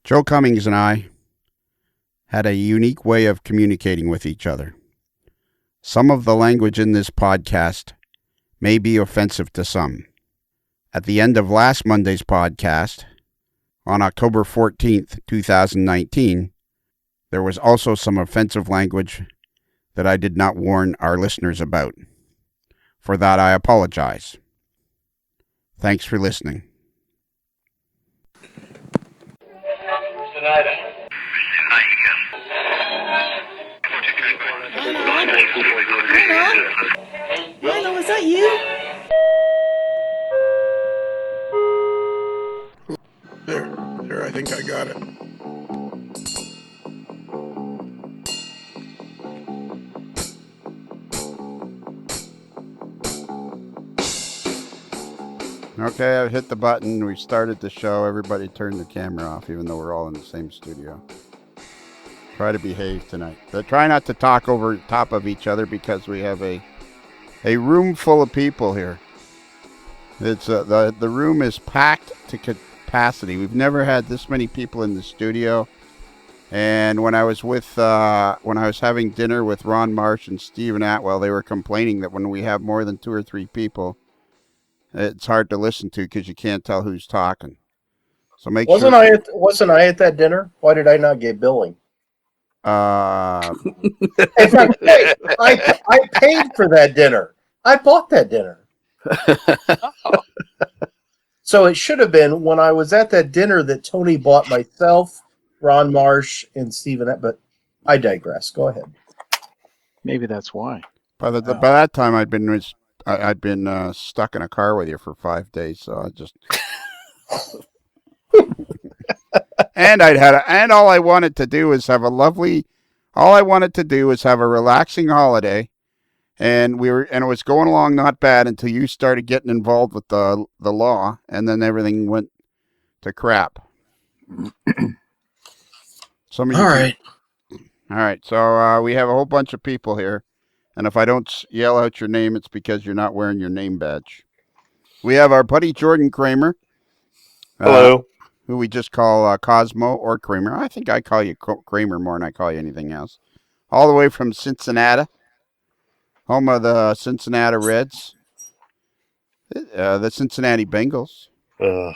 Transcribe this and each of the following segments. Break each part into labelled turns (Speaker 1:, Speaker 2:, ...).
Speaker 1: Joe Cummings and I had a unique way of communicating with each other. Some of the language in this podcast may be offensive to some. At the end of last Monday's podcast, on October 14th, 2019, there was also some offensive language that I did not warn our listeners about. For that, I apologize. Thanks for listening.
Speaker 2: Milo, is that you?
Speaker 3: There, I think I got it.
Speaker 1: Okay, I've hit the button. We started the show. Everybody turned the camera off, even though we're all in the same studio. Try to behave tonight. But try not to talk over top of each other because we have a room full of people here. It's the room is packed to capacity. We've never had this many people in the studio. And when I was having dinner with Ron Marsh and Stephen Atwell, they were complaining that when we have more than 2 or 3 people, it's hard to listen to because you can't tell who's talking. So
Speaker 4: wasn't I at that dinner? Why did I not get billing? In fact, hey, I paid for that dinner. I bought that dinner. So it should have been when I was at that dinner that Tony bought myself, Ron Marsh, and Stephen. But I digress. Go ahead.
Speaker 5: Maybe that's why.
Speaker 1: By that time, I'd been stuck in a car with you for 5 days, so I just and all I wanted to do was have a relaxing holiday, and it was going along not bad until you started getting involved with the law, and then everything went to crap. All right. So we have a whole bunch of people here. And if I don't yell out your name, it's because you're not wearing your name badge. We have our buddy Jordan Kramer.
Speaker 6: Hello.
Speaker 1: Who we just call Cosmo or Kramer. I think I call you Kramer more than I call you anything else. All the way from Cincinnati, home of the Cincinnati Reds, the Cincinnati Bengals.
Speaker 6: No.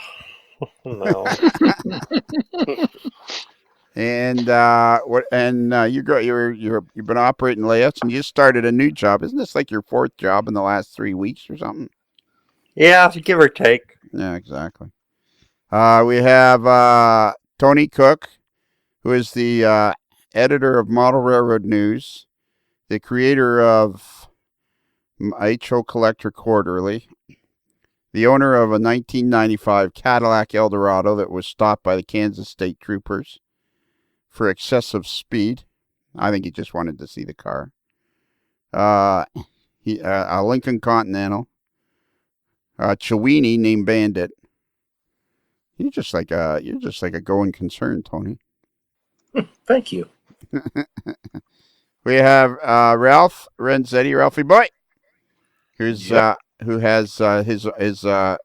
Speaker 1: And you've been operating layouts, and you just started a new job. Isn't this like your 4th job in the last 3 weeks or something?
Speaker 6: Yeah, give or take.
Speaker 1: Yeah, exactly. We have Tony Cook, who is the editor of Model Railroad News, the creator of HO Collector Quarterly, the owner of a 1995 Cadillac Eldorado that was stopped by the Kansas State Troopers for excessive speed. I think he just wanted to see the car. A Lincoln Continental. Chiweenie named Bandit. You're just like a going concern, Tony.
Speaker 4: Thank you.
Speaker 1: We have Ralph Renzetti, Ralphie boy, who has his a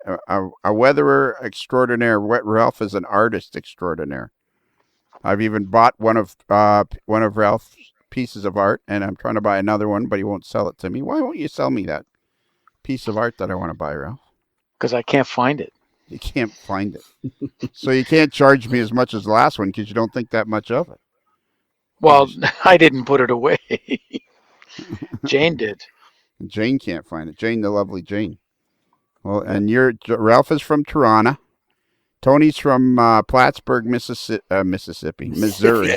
Speaker 1: weatherer extraordinaire. Ralph is an artist extraordinaire. I've even bought one of Ralph's pieces of art, and I'm trying to buy another one, but he won't sell it to me. Why won't you sell me that piece of art that I want to buy, Ralph?
Speaker 5: Because I can't find it.
Speaker 1: You can't find it. So you can't charge me as much as the last one because you don't think that much of it.
Speaker 5: Well, I didn't put it away. Jane did.
Speaker 1: Jane can't find it. Jane, the lovely Jane. Well, and Ralph is from Toronto. Tony's from Plattsburgh, Mississippi, Missouri.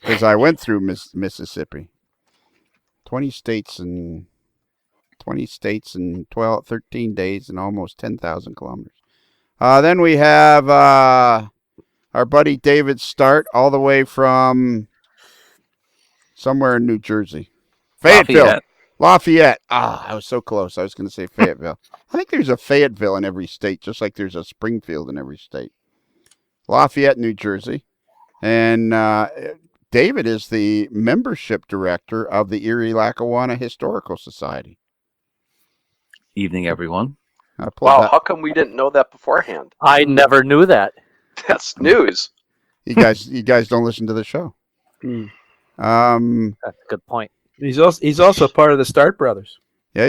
Speaker 1: Because I went through Mississippi. 20 states in 13 days and almost 10,000 kilometers. Then we have our buddy David Start, all the way from somewhere in New Jersey. Fayetteville. Lafayette. I was so close. I was going to say Fayetteville. I think there's a Fayetteville in every state, just like there's a Springfield in every state. Lafayette, New Jersey. And David is the membership director of the Erie-Lackawanna Historical Society.
Speaker 7: Evening, everyone.
Speaker 6: Wow, how come we didn't know that beforehand?
Speaker 7: I never knew that. That's news.
Speaker 1: You guys don't listen to the show.
Speaker 8: Hmm.
Speaker 9: That's a good point.
Speaker 8: He's also part of the Start Brothers.
Speaker 1: Yeah,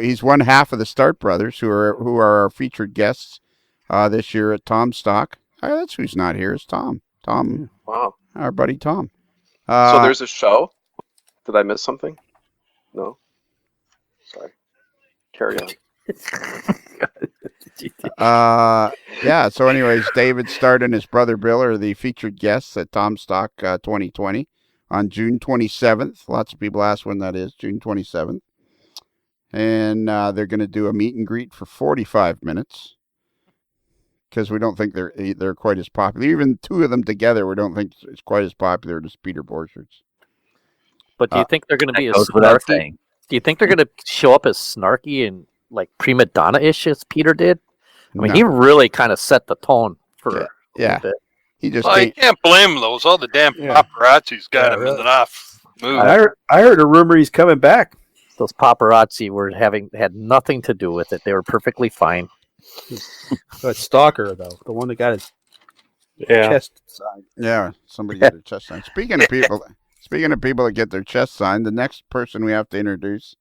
Speaker 1: he's one half of the Start Brothers, who are our featured guests this year at Tom Stock. That's who's not here is Tom. Tom,
Speaker 7: Wow.
Speaker 1: our buddy Tom.
Speaker 7: So there's a show? Did I miss something? No? Sorry. Carry on.
Speaker 1: Yeah. So, anyways, David Start and his brother Bill are the featured guests at Tom Stock 2020 on June 27th. Lots of people ask when that is. June 27th. And they're going to do a meet and greet for 45 minutes because we don't think they're quite as popular. Even two of them together, we don't think it's quite as popular as Peter Borchards.
Speaker 9: But do you think they're going to be as
Speaker 10: goes without
Speaker 9: snarky?
Speaker 10: saying.
Speaker 9: Do you think they're going to show up as snarky and like prima donna-ish as Peter did? I mean, he really kind of set the tone for a little bit.
Speaker 1: He just
Speaker 5: I can't blame those. All the damn paparazzi's got him in an off move.
Speaker 8: I heard a rumor he's coming back.
Speaker 9: Those paparazzi had nothing to do with it. They were perfectly fine.
Speaker 8: That stalker, though, the one that got his chest signed.
Speaker 1: Yeah, somebody got their chest signed. Speaking of people that get their chest signed, the next person we have to introduce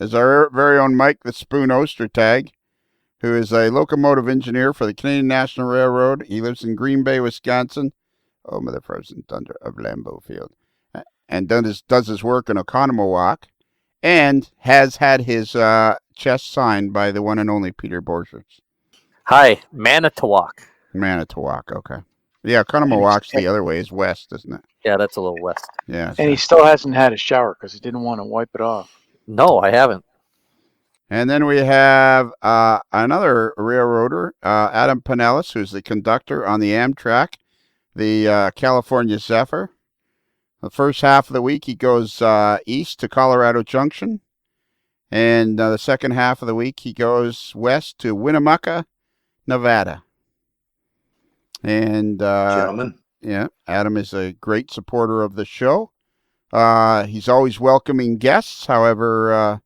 Speaker 1: is our very own Mike the Spoon Ostertag, who is a locomotive engineer for the Canadian National Railroad. He lives in Green Bay, Wisconsin, home of the frozen thunder of Lambeau Field, and does his work in Oconomowoc, and has had his chest signed by the one and only Peter Borchards.
Speaker 9: Hi, Manitowoc.
Speaker 1: Manitowoc, okay. Yeah, Oconomowoc's the other way, is west, isn't it?
Speaker 9: Yeah, that's a little west.
Speaker 1: Yeah.
Speaker 5: And he still hasn't had a shower because he didn't want to wipe it off.
Speaker 9: No, I haven't.
Speaker 1: And then we have another railroader, Adam Pinellas, who's the conductor on the Amtrak, the California Zephyr. The first half of the week, he goes east to Colorado Junction. And the second half of the week, he goes west to Winnemucca, Nevada. And
Speaker 4: Gentlemen.
Speaker 1: Yeah, Adam is a great supporter of the show. He's always welcoming guests. However,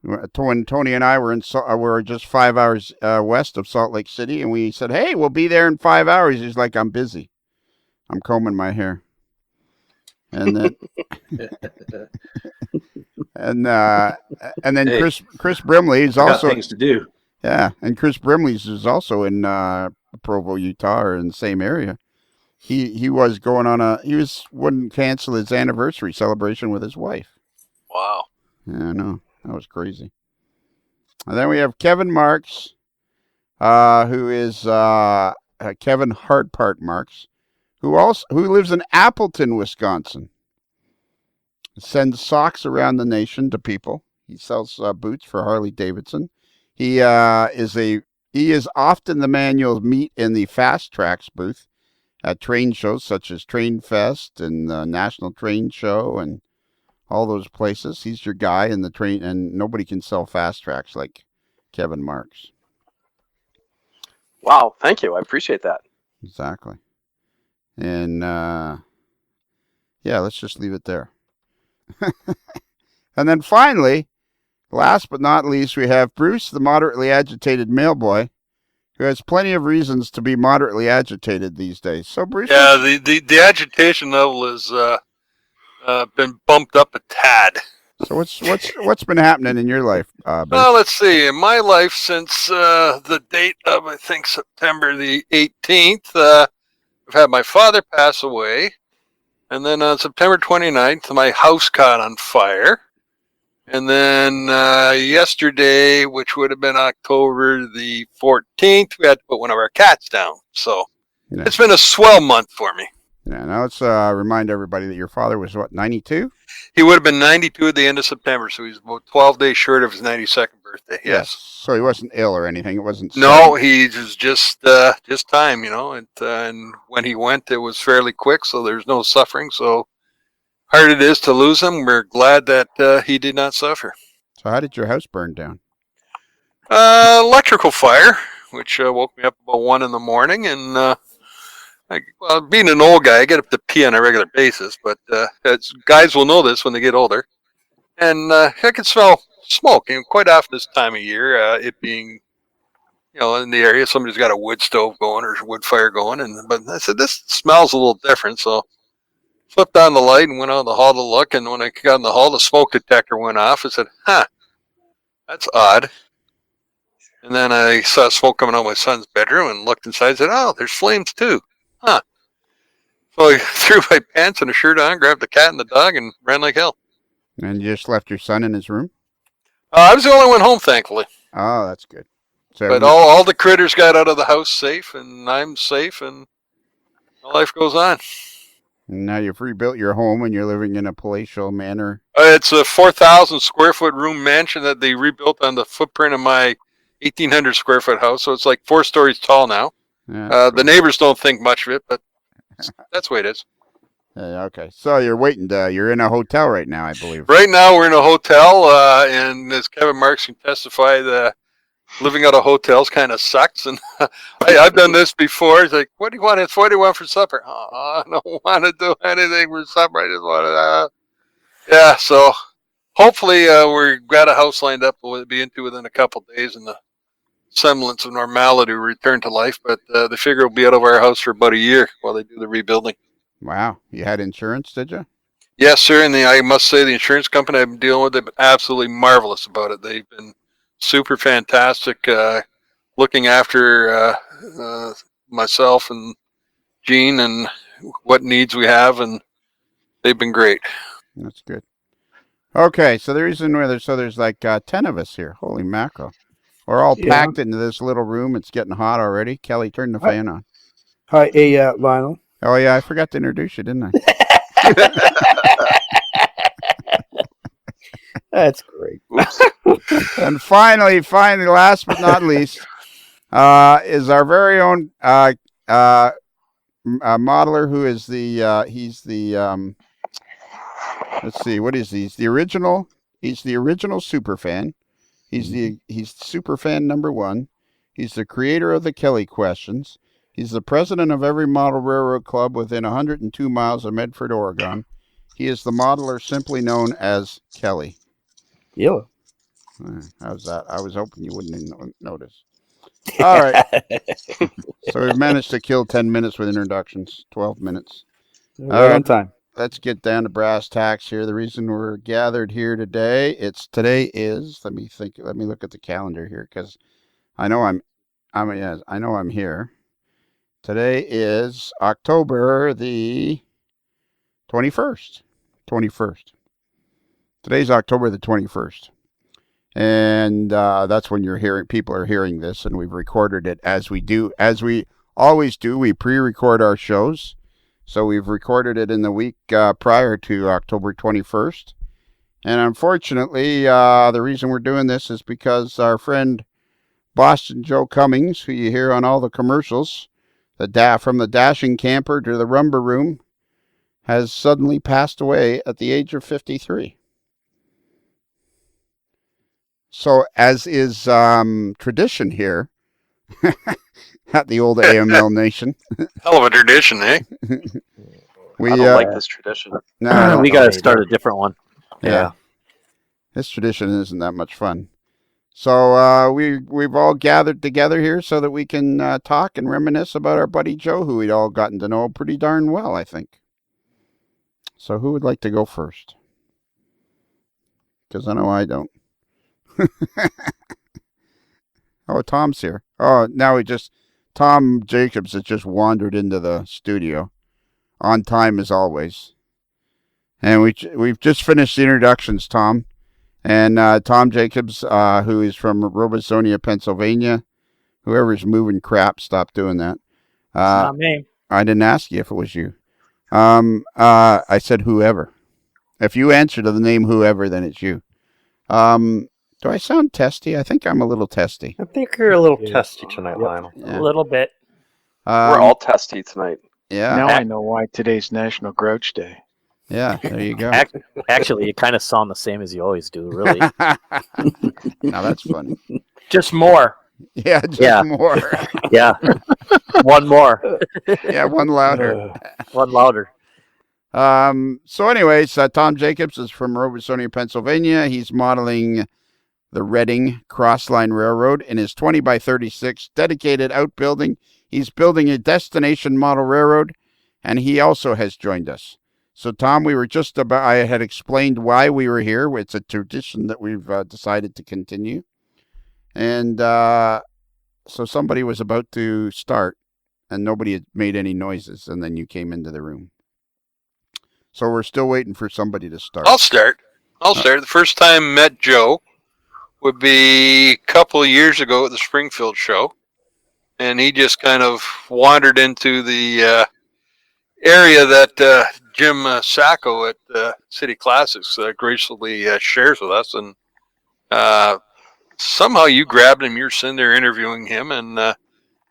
Speaker 1: when Tony and I were just 5 hours west of Salt Lake City, and we said, "Hey, we'll be there in 5 hours." He's like, "I'm busy. I'm combing my hair." And then, and then Chris Brimley is also
Speaker 10: things to do.
Speaker 1: Yeah, and Chris Brimley's is also in Provo, Utah, or in the same area. He wouldn't cancel his anniversary celebration with his wife.
Speaker 5: Wow.
Speaker 1: Yeah, I know. That was crazy. And then we have Kevin Marks, who is Kevin Hardpart Marks, who lives in Appleton, Wisconsin. Sends socks around the nation to people. He sells boots for Harley Davidson. He is often the man you'll meet in the Fast Tracks booth at train shows such as Train Fest and the National Train Show and all those places. He's your guy in the train, and nobody can sell Fast Tracks like Kevin Marks.
Speaker 7: Wow, thank you. I appreciate that.
Speaker 1: Exactly. And let's just leave it there. And then finally, last but not least, we have Bruce, the moderately agitated mailboy, who has plenty of reasons to be moderately agitated these days. So, Bruce.
Speaker 5: Yeah, the agitation level has been bumped up a tad.
Speaker 1: So what's been happening in your life, Bruce?
Speaker 5: Well, let's see. In my life, since the date of I think September the 18th, I've had my father pass away, and then on September 29th, my house caught on fire. And then yesterday, which would have been October the 14th, we had to put one of our cats down. So It's been a swell month for me.
Speaker 1: Yeah, now let's remind everybody that your father was, 92?
Speaker 5: He would have been 92 at the end of September, so he's about 12 days short of his 92nd birthday. Yes.
Speaker 1: So he wasn't ill or anything? It wasn't...
Speaker 5: No, he was just time, and when he went, it was fairly quick, so there's no suffering. So hard it is to lose him. We're glad that he did not suffer.
Speaker 1: So how did your house burn down?
Speaker 5: Electrical fire, which woke me up about 1 a.m, and being an old guy, I get up to pee on a regular basis, but guys will know this when they get older. And I could smell smoke, and quite often this time of year, it being, in the area, somebody's got a wood stove going or wood fire going, but I said this smells a little different, so flipped on the light and went out in the hall to look. And when I got in the hall, the smoke detector went off. I said, "Huh, that's odd." And then I saw smoke coming out of my son's bedroom and looked inside and said, "Oh, there's flames too." Huh. So I threw my pants and a shirt on, grabbed the cat and the dog, and ran like hell.
Speaker 1: And you just left your son in his room?
Speaker 5: I was the only one home, thankfully.
Speaker 1: Oh, that's good. So
Speaker 5: But all the critters got out of the house safe, and I'm safe, and life goes on.
Speaker 1: Now you've rebuilt your home, and you're living in a palatial manor.
Speaker 5: It's a 4,000 square foot room mansion that they rebuilt on the footprint of my 1,800 square foot house. So it's like 4 stories tall now.
Speaker 1: Yeah,
Speaker 5: the neighbors don't think much of it, but that's the way it is.
Speaker 1: Okay, so you're waiting. You're in a hotel right now, I believe.
Speaker 5: Right now we're in a hotel, and as Kevin Marks can testify, living out of hotels kind of sucks. And I've done this before. It's like, what do you want? It's what do you want for supper? Oh, I don't want to do anything for supper. I just want to. Yeah, so hopefully we've got a house lined up we'll be into within a couple of days, and the semblance of normality will return to life. But they figure we'll be out of our house for about a year while they do the rebuilding.
Speaker 1: Wow, you had insurance, did you?
Speaker 5: Yes, sir. And I must say, the insurance company I've been dealing with, they've been absolutely marvelous about it. They've been super fantastic, looking after myself and Gene and what needs we have, and they've been great.
Speaker 1: That's good. Okay, so the reason why there's like 10 of us here. Holy mackerel. We're all packed into this little room. It's getting hot already. Kelly, turn the fan on.
Speaker 8: Hi, Lionel.
Speaker 1: Oh, yeah, I forgot to introduce you, didn't I?
Speaker 8: That's great.
Speaker 1: And finally, last but not least, is our very own modeler, who is he's the let's see, what is he? He's the original super fan. He's super fan number 1. He's the creator of the Kelly questions. He's the president of every model railroad club within 102 miles of Medford, Oregon. He is the modeler simply known as Kelly.
Speaker 8: Yeah.
Speaker 1: How's that? I was hoping you wouldn't notice. All right. So we've managed to kill 10 minutes with introductions, 12 minutes.
Speaker 8: Right on time.
Speaker 1: Let's get down to brass tacks here. The reason we're gathered here today, let me look at the calendar here, because I know I'm here. Today is October the 21st. Today's October the 21st. And that's when people are hearing this, and we've recorded it as we always do. We pre-record our shows. So we've recorded it in the week prior to October 21st. And unfortunately, the reason we're doing this is because our friend Boston Joe Cummings, who you hear on all the commercials, from the dashing camper to the rumba room, has suddenly passed away at the age of 53. So, as is tradition here at the old AML Nation.
Speaker 5: Hell of a tradition, eh?
Speaker 7: I don't like this tradition.
Speaker 1: No,
Speaker 9: we got to start a different one.
Speaker 1: Yeah. This tradition isn't that much fun. So we've all gathered together here so that we can talk and reminisce about our buddy Joe, who we'd all gotten to know pretty darn well, I think. So who would like to go first? Because I know I don't. Oh, Tom's here. Oh, now Tom Jacobs has just wandered into the studio. On time as always. And we've just finished the introductions, Tom. And Tom Jacobs, who is from Robesonia, Pennsylvania. Whoever's moving crap, stop doing that.
Speaker 10: It's not me.
Speaker 1: I didn't ask you if it was you. I said whoever. If you answer to the name whoever, then it's you. Do I sound testy? I think I'm a little testy.
Speaker 6: I think you're a little testy tonight, Lionel.
Speaker 10: A little bit.
Speaker 7: We're all testy tonight.
Speaker 1: Yeah.
Speaker 11: Now I know why today's National Grouch Day.
Speaker 1: Yeah, there you go.
Speaker 9: Actually, you kind of sound the same as you always do, really.
Speaker 1: Now that's funny.
Speaker 10: Just more.
Speaker 1: Yeah, just more.
Speaker 9: Yeah. One more.
Speaker 1: Yeah, one louder.
Speaker 9: One louder.
Speaker 1: So anyways, Tom Jacobs is from Robesonia, Pennsylvania. He's modeling the Reading Crossline Railroad in his 20 by 36 dedicated outbuilding. He's building a destination model railroad, and he also has joined us. So, Tom, I had explained why we were here. It's a tradition that we've decided to continue. And so somebody was about to start, and nobody had made any noises, and then you came into the room. So we're still waiting for somebody to start.
Speaker 5: I'll start. The first time I met Joe would be a couple of years ago at the Springfield show. And he just kind of wandered into the area that Jim Sacco at City Classics gracefully shares with us. And somehow you grabbed him. You're sitting there interviewing him, and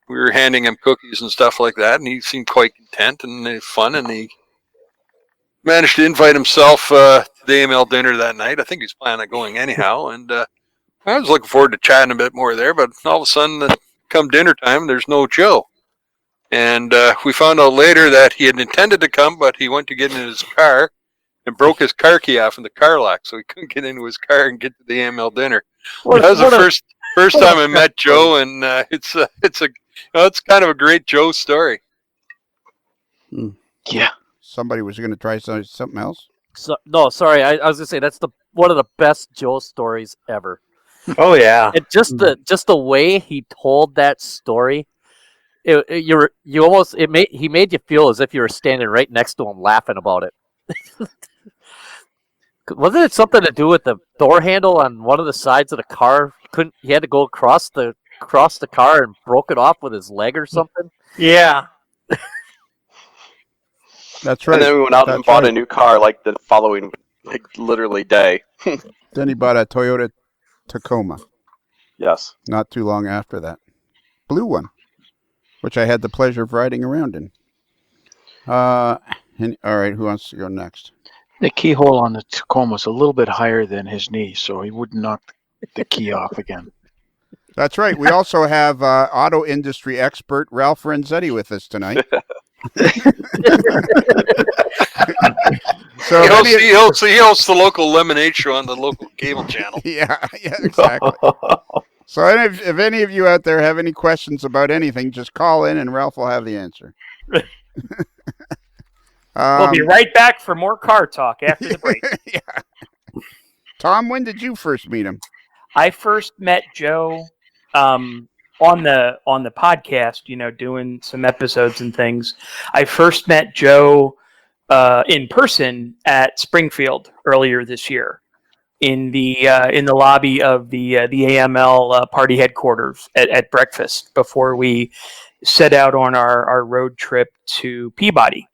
Speaker 5: we were handing him cookies and stuff like that. And he seemed quite content and fun. And he managed to invite himself to the AML dinner that night. I think he's planning on going anyhow. And I was looking forward to chatting a bit more there. But all of a sudden, come dinner time, there's no Joe. And we found out later that he had intended to come, but he went to get in his car and broke his car key off in the car lock, so he couldn't get into his car and get to the AML dinner. That was the first time I met Joe, and it's kind of a great Joe story.
Speaker 11: Yeah.
Speaker 1: Somebody was going to try something else?
Speaker 9: No, sorry. I was going to say that's one of the best Joe stories ever.
Speaker 6: Oh yeah.
Speaker 9: And just the way he told that story, he made you feel as if you were standing right next to him laughing about it. Wasn't it something to do with the door handle on one of the sides of the car? He had to go across the car and broke it off with his leg or something?
Speaker 10: Yeah.
Speaker 1: That's right.
Speaker 7: And then we went out and bought a new car like the following, literally day.
Speaker 1: Then he bought a Toyota Tacoma.
Speaker 7: Yes.
Speaker 1: Not too long after that. Blue one, which I had the pleasure of riding around in. All right, who wants to go next?
Speaker 11: The keyhole on the Tacoma was a little bit higher than his knee, so he wouldn't knock the key off again.
Speaker 1: That's right. We also have auto industry expert Ralph Renzetti with us tonight. So
Speaker 5: he hosts the local lemonade show on the local cable channel.
Speaker 1: Yeah, exactly. So if any of you out there have any questions about anything, just call in and Ralph will have the answer.
Speaker 10: We'll be right back for more car talk after the break.
Speaker 1: Yeah. Tom, when did you first meet him?
Speaker 10: I first met Joe on the podcast, doing some episodes and things. I first met Joe in person at Springfield earlier this year in the lobby of the AML party headquarters at breakfast before we set out on our road trip to Peabody.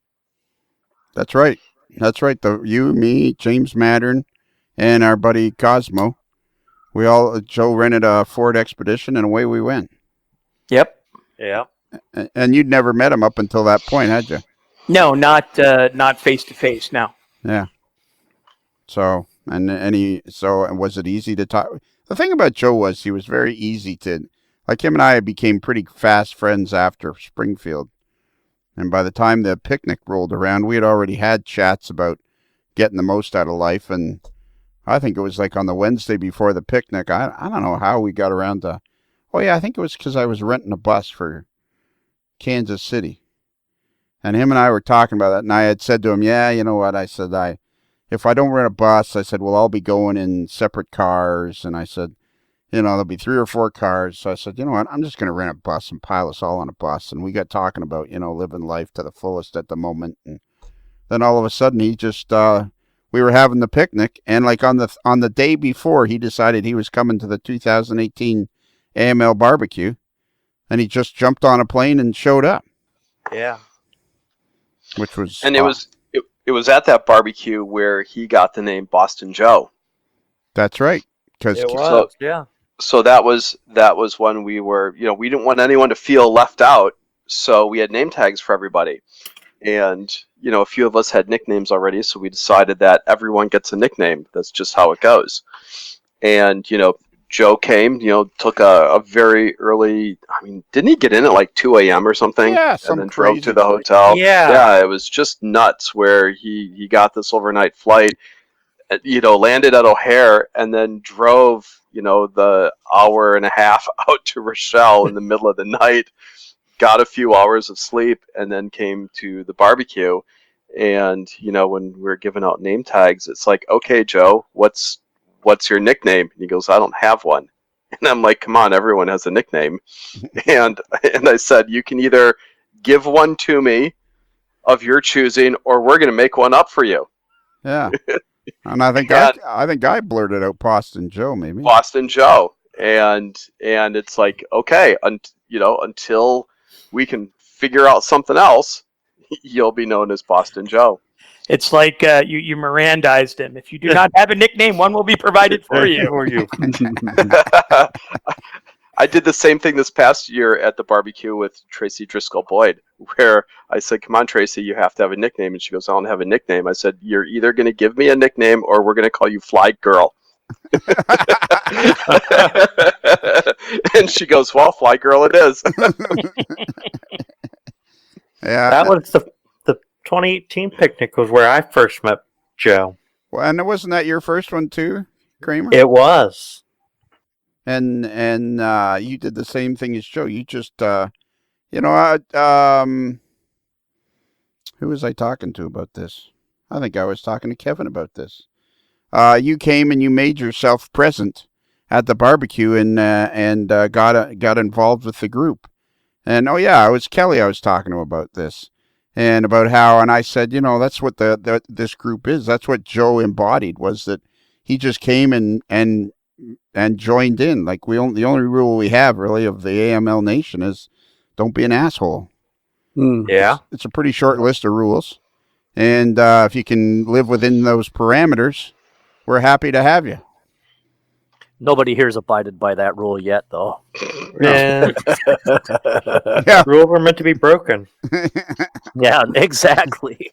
Speaker 1: That's right. You, me, James Mattern, and our buddy Cosmo. Joe rented a Ford Expedition and away we went.
Speaker 10: Yep.
Speaker 6: Yeah.
Speaker 1: And you'd never met him up until that point, had you?
Speaker 10: No, not face to face. No.
Speaker 1: Yeah. So was it easy to talk? The thing about Joe was he was very easy to, like him and I became pretty fast friends after Springfield. And by the time the picnic rolled around, we had already had chats about getting the most out of life. And I think it was like on the Wednesday before the picnic. I don't know how we got around to. Oh yeah, I think it was because I was renting a bus for Kansas City. And him and I were talking about that, and I had said to him, yeah, you know what, I said, if I don't rent a bus, I said, well, I'll be going in separate cars, and I said, there'll be 3 or 4 cars, so I said, you know what, I'm just going to rent a bus and pile us all on a bus, and we got talking about, living life to the fullest at the moment, and then all of a sudden, he just, we were having the picnic, and like on the day before, he decided he was coming to the 2018 AML barbecue, and he just jumped on a plane and showed up.
Speaker 6: Yeah.
Speaker 1: Which was
Speaker 7: and it was at that barbecue where he got the name Boston Joe.
Speaker 1: That's right.
Speaker 7: So that was when we were, we didn't want anyone to feel left out, so we had name tags for everybody. And a few of us had nicknames already, so we decided that everyone gets a nickname. That's just how it goes. And Joe came, took a very early, didn't he get in at like 2 a.m. or something?
Speaker 1: Yeah,
Speaker 7: and then drove to the hotel. Yeah, it was just nuts where he got this overnight flight. landed at O'Hare and then drove, the hour and a half out to Rochelle in the middle of the night, got a few hours of sleep, and then came to the barbecue. And, when we're giving out name tags, it's like, okay, Joe, what's your nickname? And he goes, I don't have one. And I'm like, come on, everyone has a nickname. and I said, you can either give one to me of your choosing, or we're going to make one up for you.
Speaker 1: Yeah. And I think I blurted out Boston Joe, maybe.
Speaker 7: Boston Joe. And it's like, okay, until we can figure out something else, you'll be known as Boston Joe.
Speaker 10: It's like you Mirandized him. If you do not have a nickname, one will be provided for you.
Speaker 7: I did the same thing this past year at the barbecue with Tracy Driscoll Boyd, where I said, come on, Tracy, you have to have a nickname. And she goes, I don't have a nickname. I said, you're either going to give me a nickname or we're going to call you Fly Girl. And she goes, well, Fly Girl it is.
Speaker 6: Yeah. That was the 2018 picnic was where I first met Joe.
Speaker 1: Well, and wasn't that your first one too, Kramer?
Speaker 6: It was.
Speaker 1: And you did the same thing as Joe. You just, who was I talking to about this? I think I was talking to Kevin about this. You came and you made yourself present at the barbecue and got involved with the group. And it was Kelly I was talking to about this. And about how, and I said, that's what this group is. That's what Joe embodied, was that he just came and joined in. Like the only rule we have really of the AML Nation is don't be an asshole.
Speaker 6: Yeah.
Speaker 1: It's a pretty short list of rules. And if you can live within those parameters, we're happy to have you.
Speaker 9: Nobody here's abided by that rule yet, though.
Speaker 6: Yeah. Rules are meant to be broken.
Speaker 9: Yeah, exactly.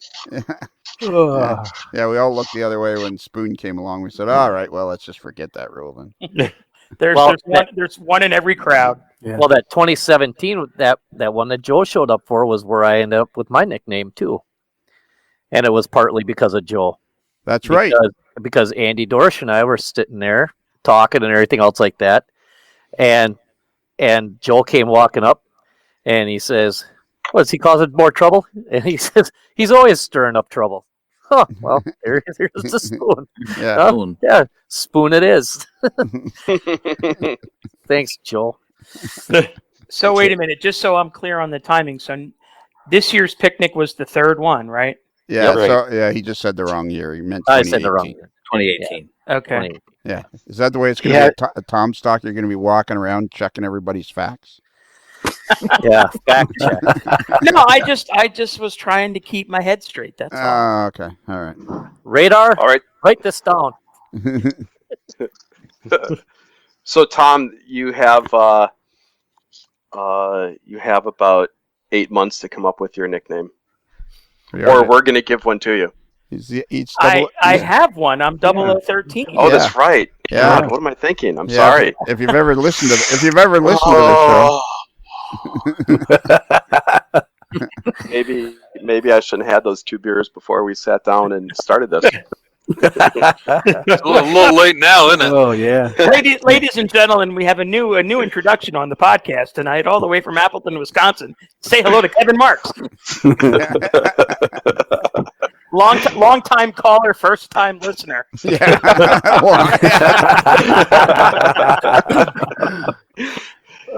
Speaker 1: Yeah, we all looked the other way when Spoon came along. We said, all right, well, let's just forget that rule then.
Speaker 10: There's one in every crowd.
Speaker 9: Yeah. Well, that 2017, that one that Joe showed up for was where I ended up with my nickname, too. And it was partly because of Joe.
Speaker 1: That's right.
Speaker 9: Because Andy Dorsch and I were sitting there talking and everything else like that. And Joel came walking up and he says, "What's he causing more trouble?" And he says, "He's always stirring up trouble." Huh, well, here's the spoon. Yeah, spoon it is. Thanks, Joel.
Speaker 10: So wait a minute, just so I'm clear on the timing. So this year's picnic was the third one, right?
Speaker 1: Yeah, right. He just said the wrong year. He meant 2018.
Speaker 9: I said the wrong year.
Speaker 6: 2018.
Speaker 10: Yeah. Okay.
Speaker 9: 2018.
Speaker 1: Yeah. Is that the way it's going to be a Tom Stock? You're going to be walking around checking everybody's facts?
Speaker 9: Yeah, fact check.
Speaker 10: No, I just was trying to keep my head straight. That's all.
Speaker 1: Okay. All right.
Speaker 9: Radar.
Speaker 7: All right.
Speaker 9: Write this down.
Speaker 7: So, Tom, you have about 8 months to come up with your nickname, or we're going to give one to you.
Speaker 10: I have one. I'm 0013.
Speaker 7: Oh, that's right.
Speaker 1: Yeah.
Speaker 7: God, what am I thinking? I'm sorry.
Speaker 1: If you've ever listened to the show.
Speaker 7: Maybe I shouldn't have had those 2 beers before we sat down and started this.
Speaker 5: It's a little late now, isn't it?
Speaker 8: Oh yeah.
Speaker 10: Ladies and gentlemen, we have a new introduction on the podcast tonight, all the way from Appleton, Wisconsin. Say hello to Kevin Marks. Long time caller, first time listener.
Speaker 1: Yeah.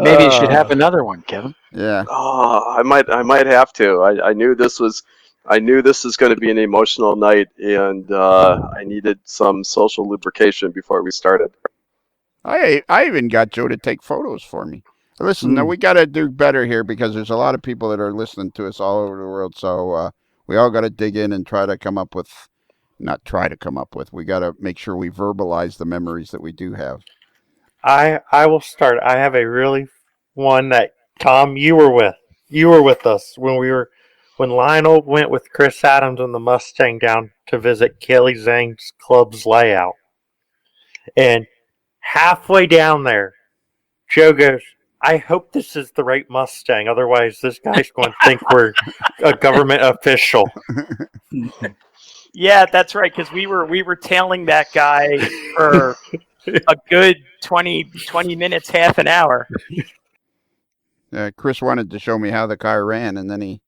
Speaker 11: Maybe you should have another one, Kevin.
Speaker 1: Yeah.
Speaker 7: Oh, I might have to. I knew this was going to be an emotional night, and I needed some social lubrication before we started.
Speaker 1: I even got Joe to take photos for me. Listen, now we got to do better here because there's a lot of people that are listening to us all over the world. So we all got to dig in and try to come up with, not try to come up with. We got to make sure we verbalize the memories that we do have.
Speaker 6: I will start. I have a really one that Tom, you were with us when Lionel went with Chris Adams and the Mustang down to visit Kelly Zhang's club's layout. And halfway down there, Joe goes, "I hope this is the right Mustang. Otherwise, this guy's going to think we're a government official."
Speaker 10: Yeah, that's right. Because we were tailing that guy for a good 20 minutes, half an hour.
Speaker 1: Chris wanted to show me how the car ran, and then he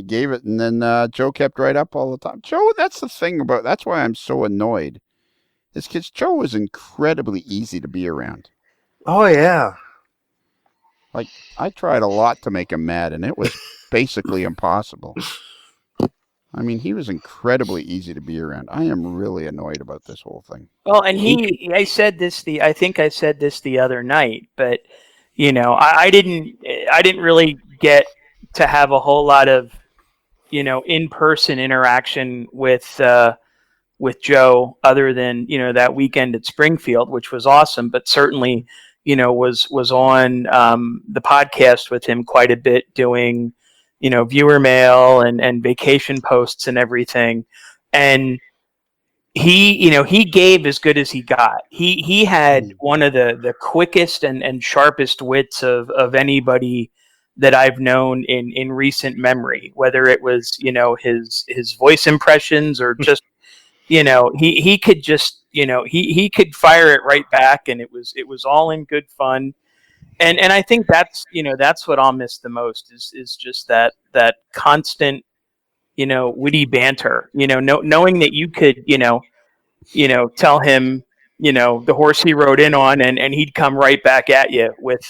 Speaker 1: gave it, and then Joe kept right up all the time. Joe, that's the thing about. That's why I'm so annoyed. Is because Joe was incredibly easy to be around.
Speaker 6: Oh yeah.
Speaker 1: Like, I tried a lot to make him mad, and it was basically impossible. I mean, he was incredibly easy to be around. I am really annoyed about this whole thing.
Speaker 10: Well, and I said this I think I said this the other night, but I didn't really get to have a whole lot of in-person interaction with Joe, other than that weekend at Springfield, which was awesome, but certainly was on the podcast with him quite a bit, doing viewer mail and vacation posts and everything. And he gave as good as he got. He had one of the quickest and sharpest wits of anybody that I've known in recent memory, whether it was his voice impressions or just he could just he could fire it right back, and it was all in good fun. And I think that's that's what I'll miss the most is just that constant witty banter, knowing that you could tell him the horse he rode in on, and he'd come right back at you with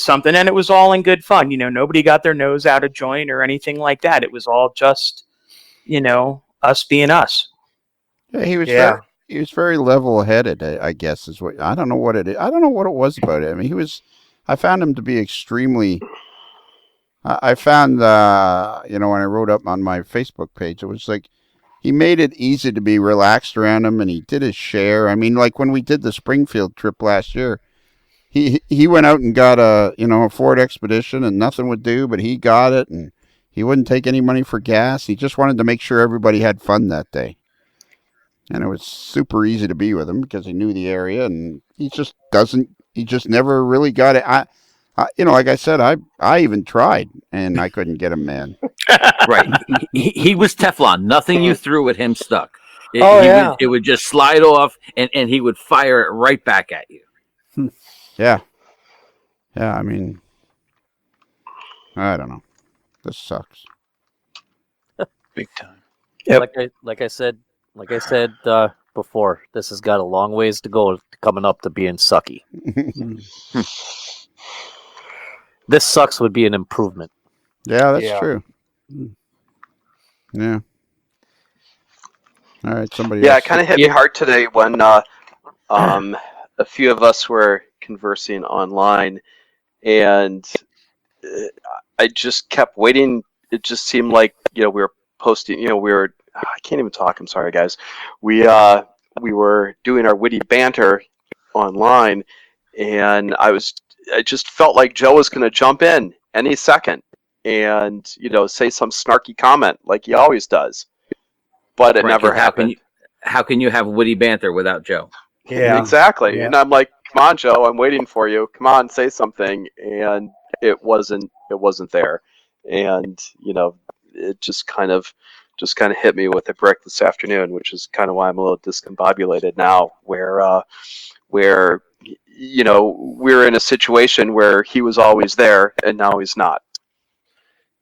Speaker 10: something, and it was all in good fun. Nobody got their nose out of joint or anything like that. It was all just us being us.
Speaker 1: Yeah, he was very level-headed, I guess is what. I don't know what it is. I don't know what it was about it. I mean, I found him to be extremely. I found when I wrote up on my Facebook page, it was like he made it easy to be relaxed around him, and he did his share. I mean, like when we did the Springfield trip last year, he went out and got a Ford Expedition, and nothing would do, but he got it, and he wouldn't take any money for gas. He just wanted to make sure everybody had fun that day. And it was super easy to be with him because he knew the area, and he just never really got it. I like I said, I even tried, and I couldn't get him mad.
Speaker 12: Right. He was Teflon. Nothing you threw at him stuck. It would just slide off, and he would fire it right back at you.
Speaker 1: Yeah. Yeah, I mean, I don't know. This sucks.
Speaker 11: Big time.
Speaker 9: Yep. Like I said before, this has got a long ways to go coming up to being sucky. This sucks would be an improvement.
Speaker 1: Yeah, that's true. Yeah. All right, somebody else.
Speaker 7: Yeah, it kind of hit me hard today when a few of us were conversing online, and I just kept waiting. It just seemed like we were posting. I can't even talk. I'm sorry, guys. We were doing our witty banter online, and I just felt like Joe was going to jump in any second and say some snarky comment like he always does, but it never happened.
Speaker 12: How can you have witty banter without Joe?
Speaker 7: Yeah, exactly. Yeah. And I'm like, come on, Joe, I'm waiting for you. Come on, say something. And it wasn't there, and it just kind of hit me with a brick this afternoon, which is kind of why I'm a little discombobulated now, where we're in a situation where he was always there and now he's not.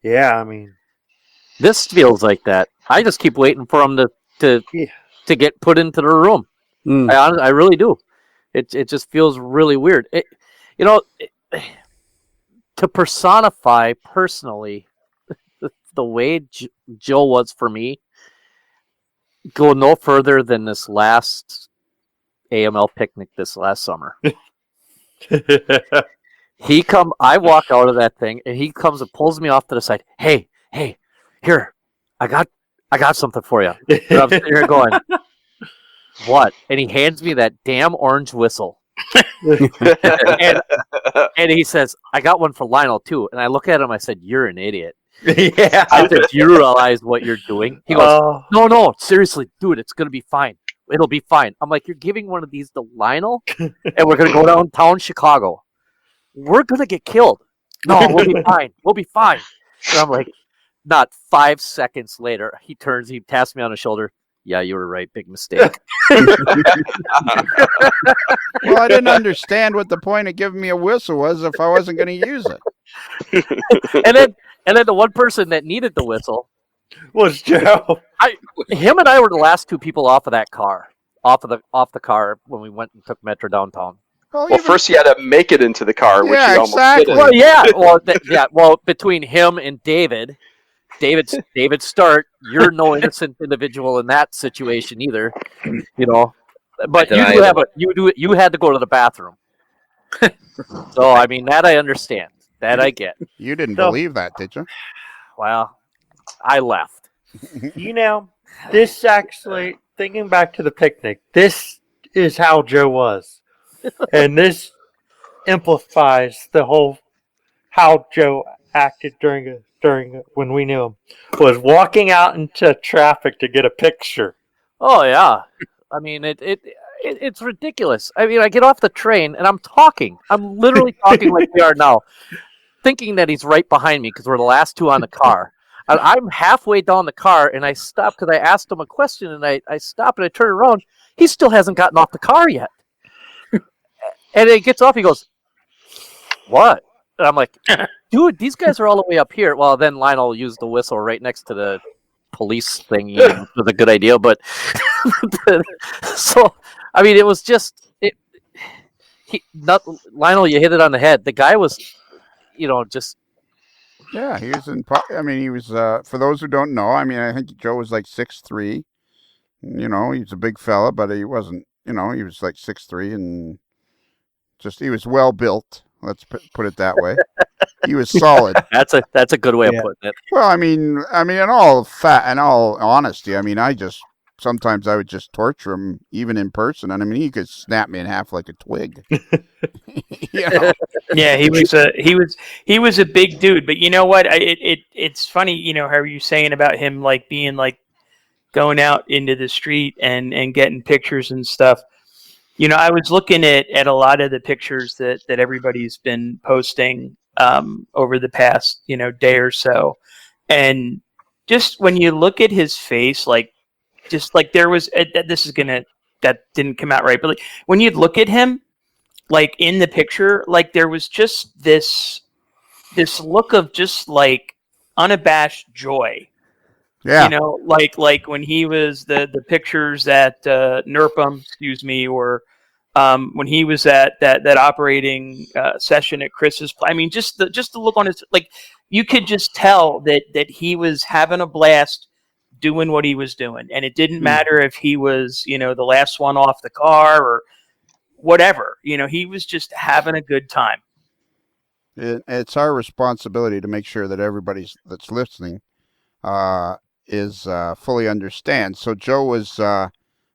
Speaker 6: Yeah, I mean,
Speaker 9: this feels like that. I just keep waiting for him to get put into the room. I really do. It just feels really weird. To personify personally the way Joe was for me, go no further than this last AML picnic this last summer. I walk out of that thing, and he comes and pulls me off to the side. Hey, here, I got something for you. And I'm sitting here going, what? And he hands me that damn orange whistle. and he says, I got one for Lionel too. And I look at him, I said, you're an idiot.
Speaker 6: Yeah.
Speaker 9: I said, do you realize what you're doing? He goes, no, seriously, dude, it's going to be fine. It'll be fine. I'm like, you're giving one of these to Lionel, and we're going to go downtown Chicago. We're going to get killed. No, we'll be fine. We'll be fine. And I'm like, not 5 seconds later, he turns, he taps me on the shoulder. Yeah, you were right. Big mistake.
Speaker 1: Well, I didn't understand what the point of giving me a whistle was if I wasn't going to use it.
Speaker 9: and then the one person that needed the whistle
Speaker 6: was Joe.
Speaker 9: Him and I were the last two people off of that car, off the car when we went and took Metro downtown.
Speaker 7: Well, first you had to make it into the car, which
Speaker 1: Yeah,
Speaker 7: you almost
Speaker 1: exactly.
Speaker 7: didn't.
Speaker 9: Well, well, between him and David Start, you're no innocent individual in that situation either, you know. But you had to go to the bathroom. So I mean, that I understand. That I get.
Speaker 1: You didn't believe that, did you?
Speaker 9: Well, I left.
Speaker 6: You know, this actually, thinking back to the picnic, this is how Joe was. And this amplifies the whole how Joe acted during when we knew him, was walking out into traffic to get a picture.
Speaker 9: Oh yeah, I mean it's ridiculous. I mean, I get off the train and I'm talking. I'm literally talking like we are now, thinking that he's right behind me because we're the last two on the car. And I'm halfway down the car and I stop because I asked him a question and I stop and I turn around. He still hasn't gotten off the car yet. And he gets off. He goes, "What?" And I'm like, "Dude, these guys are all the way up here." Well, then Lionel used the whistle right next to the police thing. Which was a good idea, but so I mean, it was just Lionel. You hit it on the head. The guy was, just.
Speaker 1: Yeah, he was in. I mean, he was. For those who don't know, I mean, I think Joe was like 6'3". He was a big fella, but he wasn't. He was like 6'3" and. He was well built. Let's put it that way. He was solid.
Speaker 9: That's a good way of putting it.
Speaker 1: Well, I mean, in all honesty, I mean, sometimes I would just torture him, even in person, and I mean, he could snap me in half like a twig.
Speaker 10: Yeah, he was a big dude, but you know what? It's funny, how are you saying about him like being like going out into the street and getting pictures and stuff. I was looking at a lot of the pictures that everybody's been posting over the past, day or so. And just when you look at his face, there was, that didn't come out right. But like, when you'd look at him, like in the picture, like there was just this look of just like unabashed joy.
Speaker 1: Yeah.
Speaker 10: Like when he was the pictures at NERPM, or when he was at that operating session at Chris's. I mean, just the look on his, like you could just tell that he was having a blast doing what he was doing, and it didn't matter if he was the last one off the car or whatever. He was just having a good time.
Speaker 1: It's our responsibility to make sure that everybody that's listening is fully understands. So Joe was an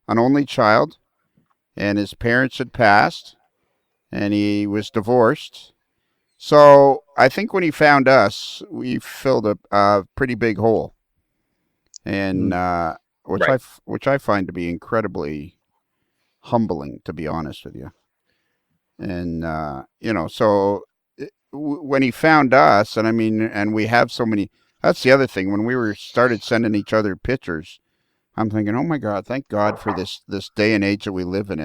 Speaker 1: only child, and his parents had passed, and he was divorced. So I think when he found us, we filled a pretty big hole, and which I find to be incredibly humbling, to be honest with you. And so when he found us, and I mean, and we have so many. That's the other thing. When we started sending each other pictures, I'm thinking, oh my God, thank God for this day and age that we live in.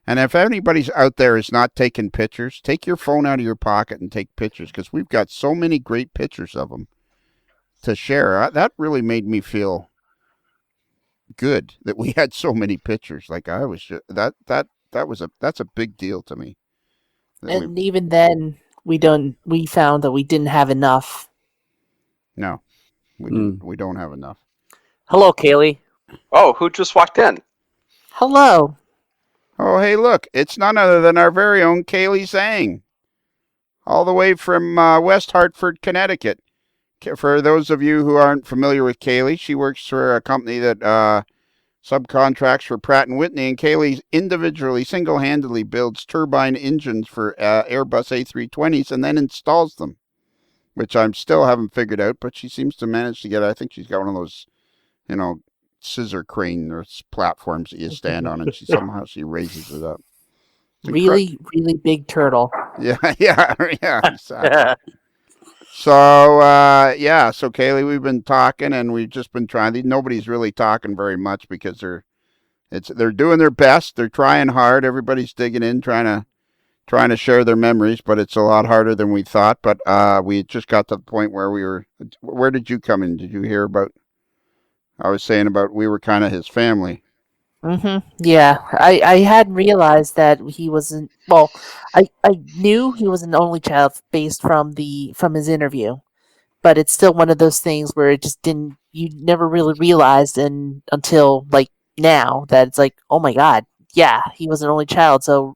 Speaker 1: And if anybody's out there is not taking pictures, take your phone out of your pocket and take pictures, because we've got so many great pictures of them to share. That really made me feel good that we had so many pictures. Like I was just, that's a big deal to me.
Speaker 2: And even then, we found that we didn't have enough.
Speaker 1: No, we don't have enough.
Speaker 9: Hello, Kaylee.
Speaker 7: Oh, who just walked in?
Speaker 2: Hello.
Speaker 1: Oh, hey, look, it's none other than our very own Kaylee Zhang, all the way from West Hartford, Connecticut. For those of you who aren't familiar with Kaylee, she works for a company that subcontracts for Pratt & Whitney, and Kaylee individually, single-handedly builds turbine engines for Airbus A320s and then installs them, which I still haven't figured out, but she seems to manage to get, I think she's got one of those, scissor crane or platforms that you stand on, and she raises it up.
Speaker 2: Really, really big turtle.
Speaker 1: Yeah, exactly. So so Kaylee, we've been talking and we've just been trying. Nobody's really talking very much because they're doing their best. They're trying hard. Everybody's digging in, trying to share their memories, but it's a lot harder than we thought. But we just got to the point where we were. Where did you come in? Did you hear about? I was saying about we were kind of his family.
Speaker 2: Yeah, I hadn't realized that he wasn't. Well, I knew he was an only child based from his interview, but it's still one of those things where it just didn't. You never really realized until like now that it's like, oh my god, yeah, he was an only child. So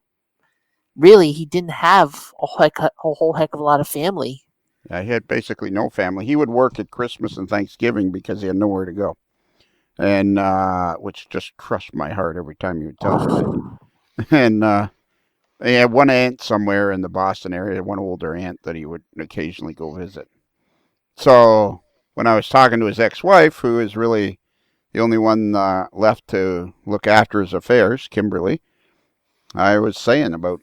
Speaker 2: really, he didn't have a whole heck of a lot of family.
Speaker 1: Yeah, he had basically no family. He would work at Christmas and Thanksgiving because he had nowhere to go, and which just crushed my heart every time you would tell me that. And he had one aunt somewhere in the Boston area, one older aunt that he would occasionally go visit. So when I was talking to his ex-wife, who is really the only one left to look after his affairs, Kimberly, I was saying about,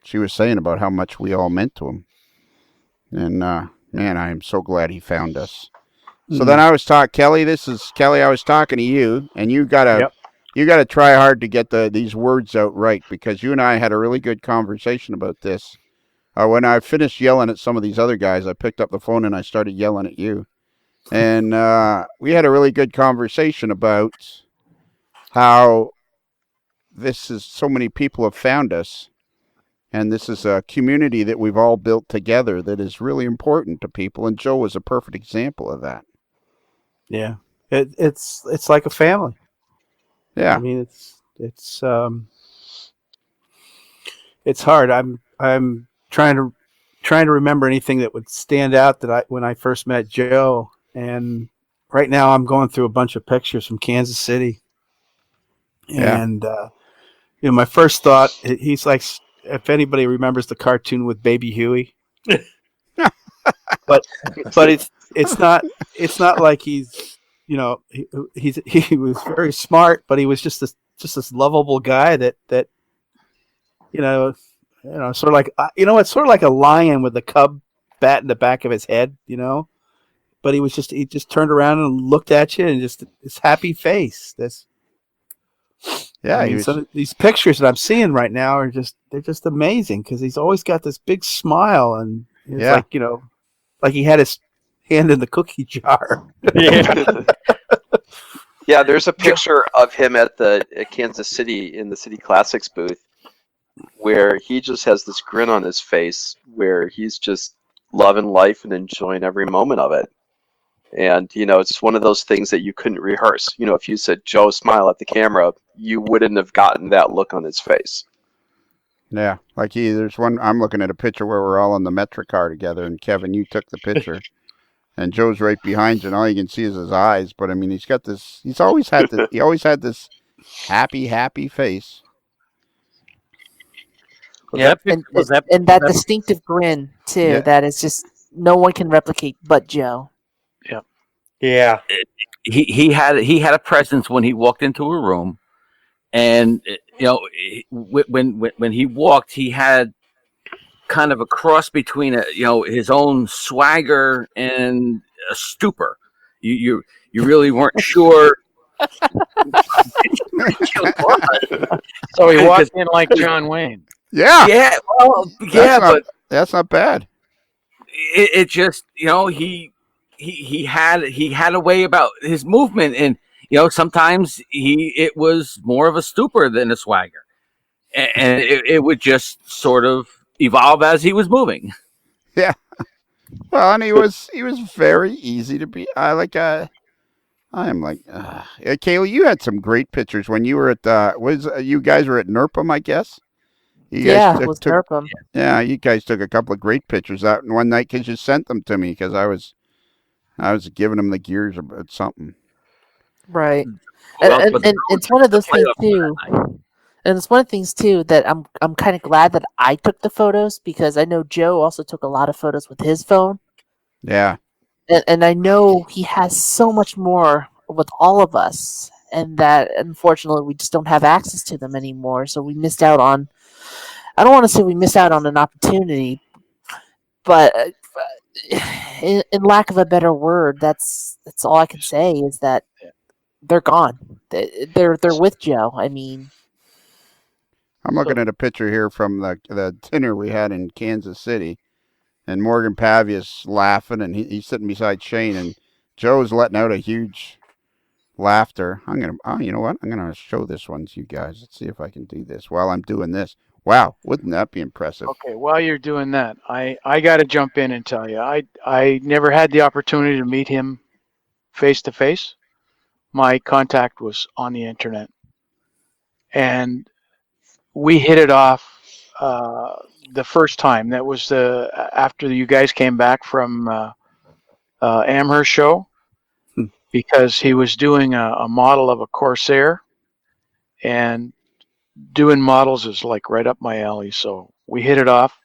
Speaker 1: she was saying about how much we all meant to him. And, man, I am so glad he found us. So then I was Kelly, I was talking to you, and you gotta try hard to get these words out right, because you and I had a really good conversation about this. When I finished yelling at some of these other guys, I picked up the phone and I started yelling at you. And we had a really good conversation about how so many people have found us. And this is a community that we've all built together that is really important to people. And Joe was a perfect example of that.
Speaker 8: Yeah. It's like a family.
Speaker 1: Yeah.
Speaker 8: I mean, it's hard. I'm trying to remember anything that would stand out when I first met Joe, and right now I'm going through a bunch of pictures from Kansas City, and my first thought, he's like, if anybody remembers the cartoon with Baby Huey, but it's not like he's he was very smart, but he was just this lovable guy that sort of like it's sort of like a lion with a cub bat in the back of his head, but he just turned around and looked at you and just this happy face. Some of these pictures that I'm seeing right now they're just amazing, because he's always got this big smile, and it's like he had his hand in the cookie jar.
Speaker 7: Yeah, there's a picture of him at Kansas City in the City Classics booth, where he just has this grin on his face, where he's just loving life and enjoying every moment of it. And, it's one of those things that you couldn't rehearse. If you said, Joe, smile at the camera, you wouldn't have gotten that look on his face.
Speaker 1: Yeah, like there's one, I'm looking at a picture where we're all in the Metra car together, and Kevin, you took the picture, and Joe's right behind you, and all you can see is his eyes. But I mean, he always had this happy face.
Speaker 2: Yep, and that distinctive grin too. Yeah. That is just no one can replicate but Joe.
Speaker 6: Yeah.
Speaker 12: He had a presence when he walked into a room, and when he walked, he had kind of a cross between his own swagger and a stupor. You really weren't sure.
Speaker 11: So he walked in like John Wayne.
Speaker 1: Yeah.
Speaker 12: Yeah. Well, but
Speaker 1: that's not bad.
Speaker 12: It just he had a way about his movement, and sometimes it was more of a stupor than a swagger, and it would just sort of evolve as he was moving.
Speaker 1: Yeah. Well, and he was very easy to be. Kaylee, you had some great pictures when you were at you guys were at NERPM, I guess.
Speaker 2: It was NERPM.
Speaker 1: Yeah, you guys took a couple of great pictures out in one night because you sent them to me, because I was giving him the gears about something.
Speaker 2: Right. And it's one of those things too. And it's one of the things too that I'm kind of glad that I took the photos, because I know Joe also took a lot of photos with his phone.
Speaker 1: Yeah.
Speaker 2: And I know he has so much more with all of us, and that unfortunately we just don't have access to them anymore. So we missed out on. I don't want to say we missed out on an opportunity, but in lack of a better word, that's all I can say is that they're gone. They're with Joe. I mean,
Speaker 1: I'm looking at a picture here from the dinner we had in Kansas City, and Morgan Pavia's laughing, and he's sitting beside Shane, and Joe's letting out a huge laughter. You know what? I'm gonna show this one to you guys. Let's see if I can do this while I'm doing this. Wow, wouldn't that be impressive?
Speaker 11: Okay, while you're doing that, I got to jump in and tell you, I never had the opportunity to meet him face to face. My contact was on the internet, and we hit it off the first time. That was after you guys came back from Amherst show, because he was doing a model of a Corsair, and doing models is like right up my alley. So we hit it off.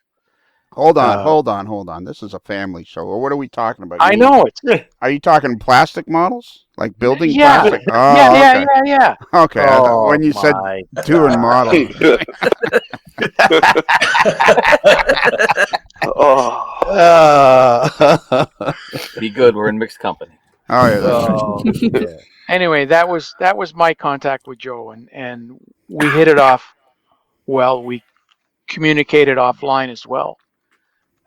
Speaker 1: Hold on. This is a family show. What are we talking about?
Speaker 11: I know it.
Speaker 1: Are you talking plastic models? Like building
Speaker 11: Yeah.
Speaker 1: plastic? Oh,
Speaker 11: Yeah,
Speaker 1: okay.
Speaker 11: yeah.
Speaker 1: Okay. I thought when you said doing models.
Speaker 12: Be good. We're in mixed company.
Speaker 1: Oh yeah, that's right.
Speaker 11: Yeah. Anyway, that was my contact with Joe, and we hit it off. Well, we communicated offline as well.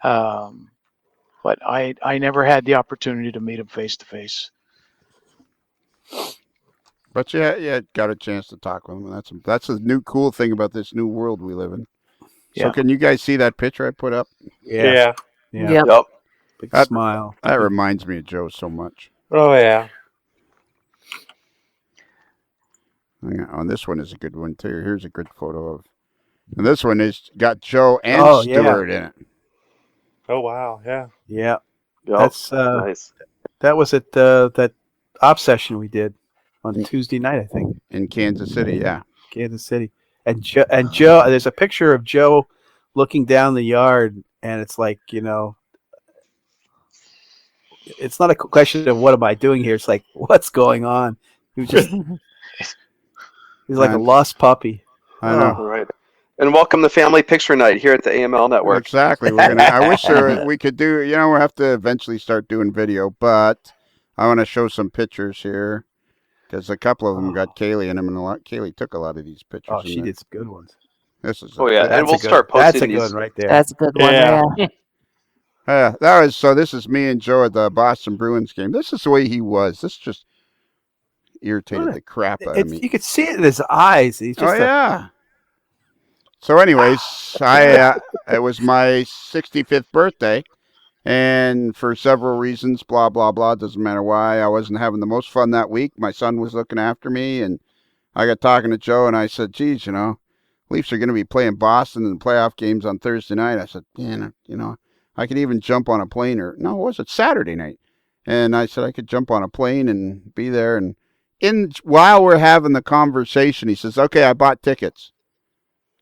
Speaker 11: But I never had the opportunity to meet him face to face.
Speaker 1: But yeah, got a chance to talk with him. That's the new cool thing about this new world we live in. So can you guys see that picture I put up?
Speaker 6: Yeah.
Speaker 2: Yep.
Speaker 8: Big smile.
Speaker 1: That reminds me of Joe so much.
Speaker 6: Oh yeah.
Speaker 1: Oh, this one is a good one too. Here's a good photo of. And this one is got Joe and Stuart in it.
Speaker 6: Oh wow, yeah.
Speaker 8: Yeah.
Speaker 7: Yep.
Speaker 8: That's
Speaker 7: nice.
Speaker 8: That was at that op session we did on Tuesday night, I think.
Speaker 1: In Kansas City, yeah.
Speaker 8: Kansas City. And Joe, there's a picture of Joe looking down the yard, and it's like, it's not a question of what am I doing here. It's like, what's going on? He's like a lost puppy.
Speaker 1: I know.
Speaker 7: Right. And welcome to Family Picture Night here at the AML Network.
Speaker 1: Exactly. I wish we could do. We'll have to eventually start doing video, but I want to show some pictures here because a couple of them got Kaylee in them, and Kaylee took a lot of these pictures.
Speaker 8: Oh, she did some good ones.
Speaker 1: This is.
Speaker 7: And we'll start posting
Speaker 8: That's a
Speaker 7: these.
Speaker 8: good one right there.
Speaker 2: That's a good one. Yeah.
Speaker 1: This is me and Joe at the Boston Bruins game. This is the way he was. This just irritated the crap out of me.
Speaker 8: You could see it in his eyes. He's just
Speaker 1: yeah. So, anyways, it was my 65th birthday, and for several reasons, blah blah blah, doesn't matter why, I wasn't having the most fun that week. My son was looking after me, and I got talking to Joe, and I said, "Geez, Leafs are going to be playing Boston in the playoff games on Thursday night." I said, I could even jump on a plane, was it Saturday night? And I said I could jump on a plane and be there. And while we're having the conversation, he says, "Okay, I bought tickets."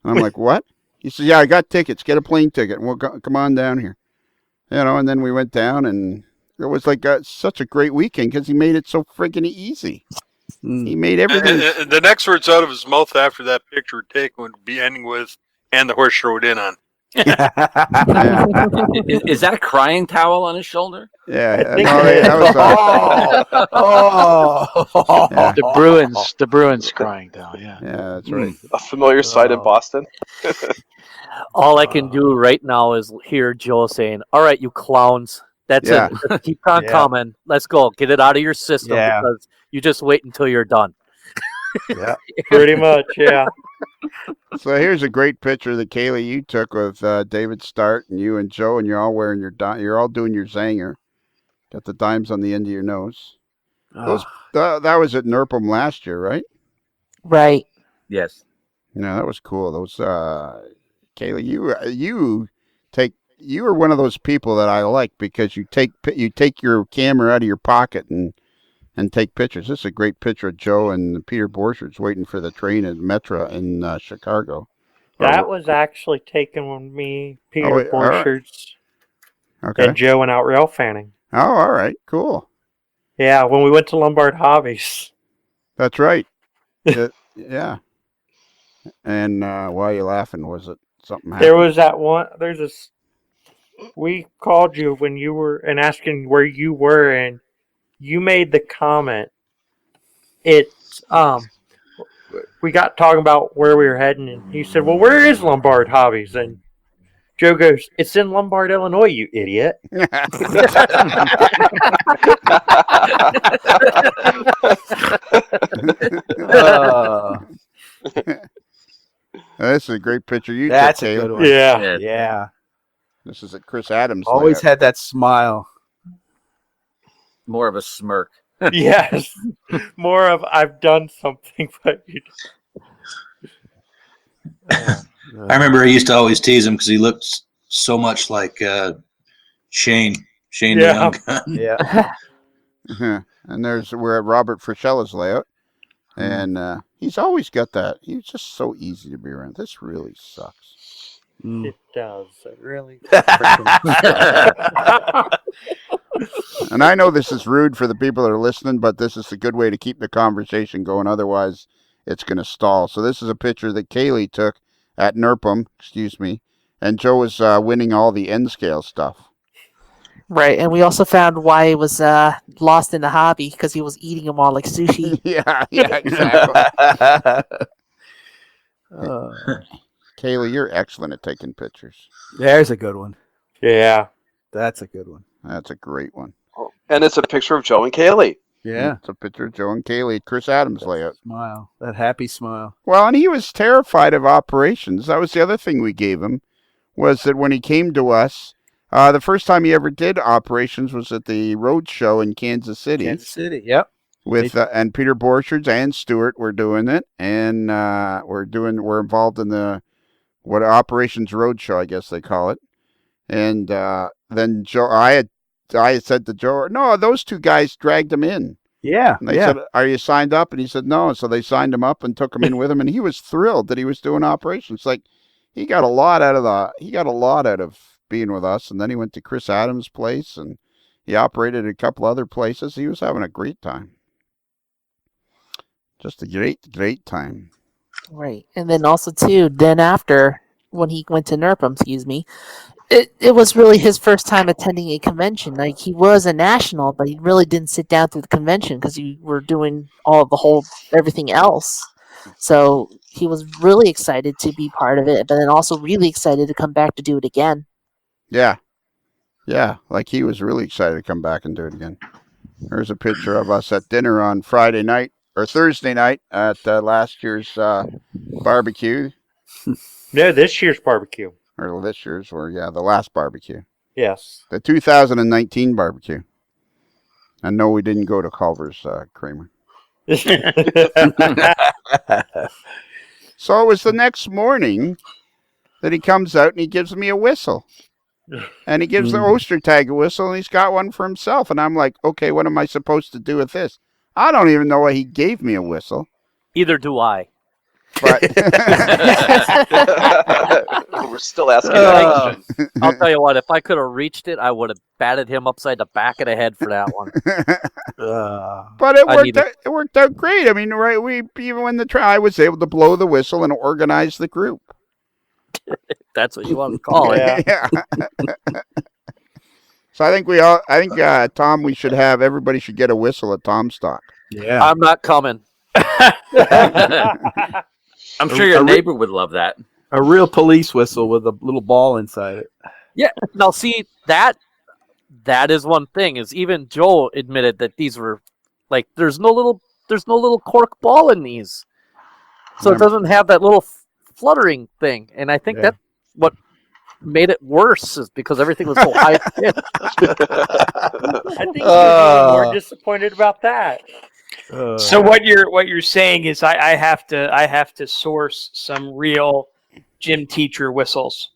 Speaker 1: And I'm like, "What?" He says, "Yeah, I got tickets. Get a plane ticket, and we'll come on down here." And then we went down, and it was like such a great weekend because he made it so friggin' easy. He made everything.
Speaker 5: And the next words out of his mouth after that picture taken would be ending with, "And the horse rode in on."
Speaker 12: Is that a crying towel on his shoulder?
Speaker 1: Yeah, that was.
Speaker 11: Yeah. The Bruins crying down. Yeah,
Speaker 1: that's right.
Speaker 7: A familiar sight in Boston.
Speaker 9: All I can do right now is hear Joe saying, "All right, you clowns, that's it. Just keep on coming. Let's go. Get it out of your system because you just wait until you're done."
Speaker 6: Yeah, pretty much. Yeah.
Speaker 1: So here's a great picture that Kaylee you took with David Start and you and Joe, and you're all wearing you're all doing your zanger. Got the dimes on the end of your nose. That was at NERPM last year, right?
Speaker 2: Right.
Speaker 12: Yes.
Speaker 1: Yeah, that was cool. Those Kaylee, you are one of those people that I like because you take your camera out of your pocket and take pictures. This is a great picture of Joe and Peter Borchards waiting for the train at Metra in Chicago.
Speaker 6: That was actually taken when me, Peter Borchards,
Speaker 1: okay,
Speaker 6: and Joe went out rail fanning.
Speaker 1: Oh, all right, cool.
Speaker 6: Yeah, when we went to Lombard Hobbies.
Speaker 1: That's right. Yeah. And why are you laughing? Was it something happened?
Speaker 6: There was that one. There's this we called you when you were and asking where you were, and you made the comment. It's we got talking about where we were heading, and you said, "Well, where is Lombard Hobbies?" And Joe goes, "It's in Lombard, Illinois, you idiot."
Speaker 1: This is a great picture you
Speaker 8: That's
Speaker 1: took,
Speaker 8: a
Speaker 1: Kayla.
Speaker 8: good one.
Speaker 6: Yeah.
Speaker 8: Yeah.
Speaker 1: This is at Chris Adams'
Speaker 8: Always
Speaker 1: layout.
Speaker 8: had that smile.
Speaker 12: More of a smirk.
Speaker 6: Yes. More of I've done something, but you
Speaker 13: I remember I used to always tease him because he looked so much like Shane the
Speaker 6: Yeah.
Speaker 13: Young Gun.
Speaker 8: Yeah.
Speaker 1: And we're at Robert Frischella's layout. And he's always got that. He's just so easy to be around. This really sucks.
Speaker 6: It does. It really.
Speaker 1: And I know this is rude for the people that are listening, but this is a good way to keep the conversation going. Otherwise, it's going to stall. So this is a picture that Kaylee took at NERPM, and Joe was winning all the N scale stuff.
Speaker 2: Right, and we also found why he was lost in the hobby because he was eating them all like sushi.
Speaker 1: Yeah, exactly. Kaylee, you're excellent at taking pictures.
Speaker 8: There's a good one.
Speaker 6: Yeah.
Speaker 8: That's a good one.
Speaker 1: That's a great one.
Speaker 7: And it's a picture of Joe and Kaylee.
Speaker 8: Yeah.
Speaker 1: It's a picture of Joe and Kaylee at Chris Adams' layout.
Speaker 8: Smile. That happy smile.
Speaker 1: Well, and he was terrified of operations. That was the other thing we gave him, was that when he came to us, the first time he ever did operations was at the road show in Kansas City.
Speaker 8: Yep.
Speaker 1: With and Peter Borchards and Stewart were doing it, and we're involved in the Operations Roadshow, I guess they call it. And then Joe, I had said to Joe, no, those two guys dragged him in.
Speaker 8: Yeah.
Speaker 1: And they said, are you signed up? And he said, no. And so they signed him up and took him in with him, and he was thrilled that he was doing operations. Like he got a lot out of being with us, and then he went to Chris Adams' place, and he operated at a couple other places. He was having a great time. Just a great time.
Speaker 2: Right, and then also too, then after when he went to NERPM, it was really his first time attending a convention. Like he was a national, but he really didn't sit down through the convention because you were doing everything else. So he was really excited to be part of it, but then also really excited to come back to do it again.
Speaker 1: Yeah. Like he was really excited to come back and do it again. There's a picture of us at dinner on Friday night or Thursday night at last year's barbecue.
Speaker 6: No, this year's barbecue.
Speaker 1: Or this year's, the last barbecue.
Speaker 6: Yes.
Speaker 1: The 2019 barbecue. And no, we didn't go to Culver's, Kramer. So it was the next morning that he comes out and he gives me a whistle. And he gives the Ostertag a whistle, and he's got one for himself. And I'm like, okay, what am I supposed to do with this? I don't even know why he gave me a whistle.
Speaker 9: Either do I.
Speaker 1: But
Speaker 7: we're still asking questions.
Speaker 9: I'll tell you what, if I could have reached it, I would have batted him upside the back of the head for that one.
Speaker 1: But it worked out great. I mean, right? Even when I was able to blow the whistle and organize the group.
Speaker 9: That's what you want to call it.
Speaker 1: Yeah. So I think Tom, everybody should get a whistle at Tom's stock.
Speaker 8: Yeah.
Speaker 9: I'm not coming.
Speaker 12: I'm sure your neighbor would love that.
Speaker 8: A real police whistle with a little ball inside it.
Speaker 9: Yeah. Now, see, that is one thing. Is even Joe admitted that these were like there's no little cork ball in these, so it doesn't have that little fluttering thing. And I think that's what made it worse is because everything was so high pitched.
Speaker 6: I think you're more disappointed about that.
Speaker 10: So what you're saying is I have to source some real gym teacher whistles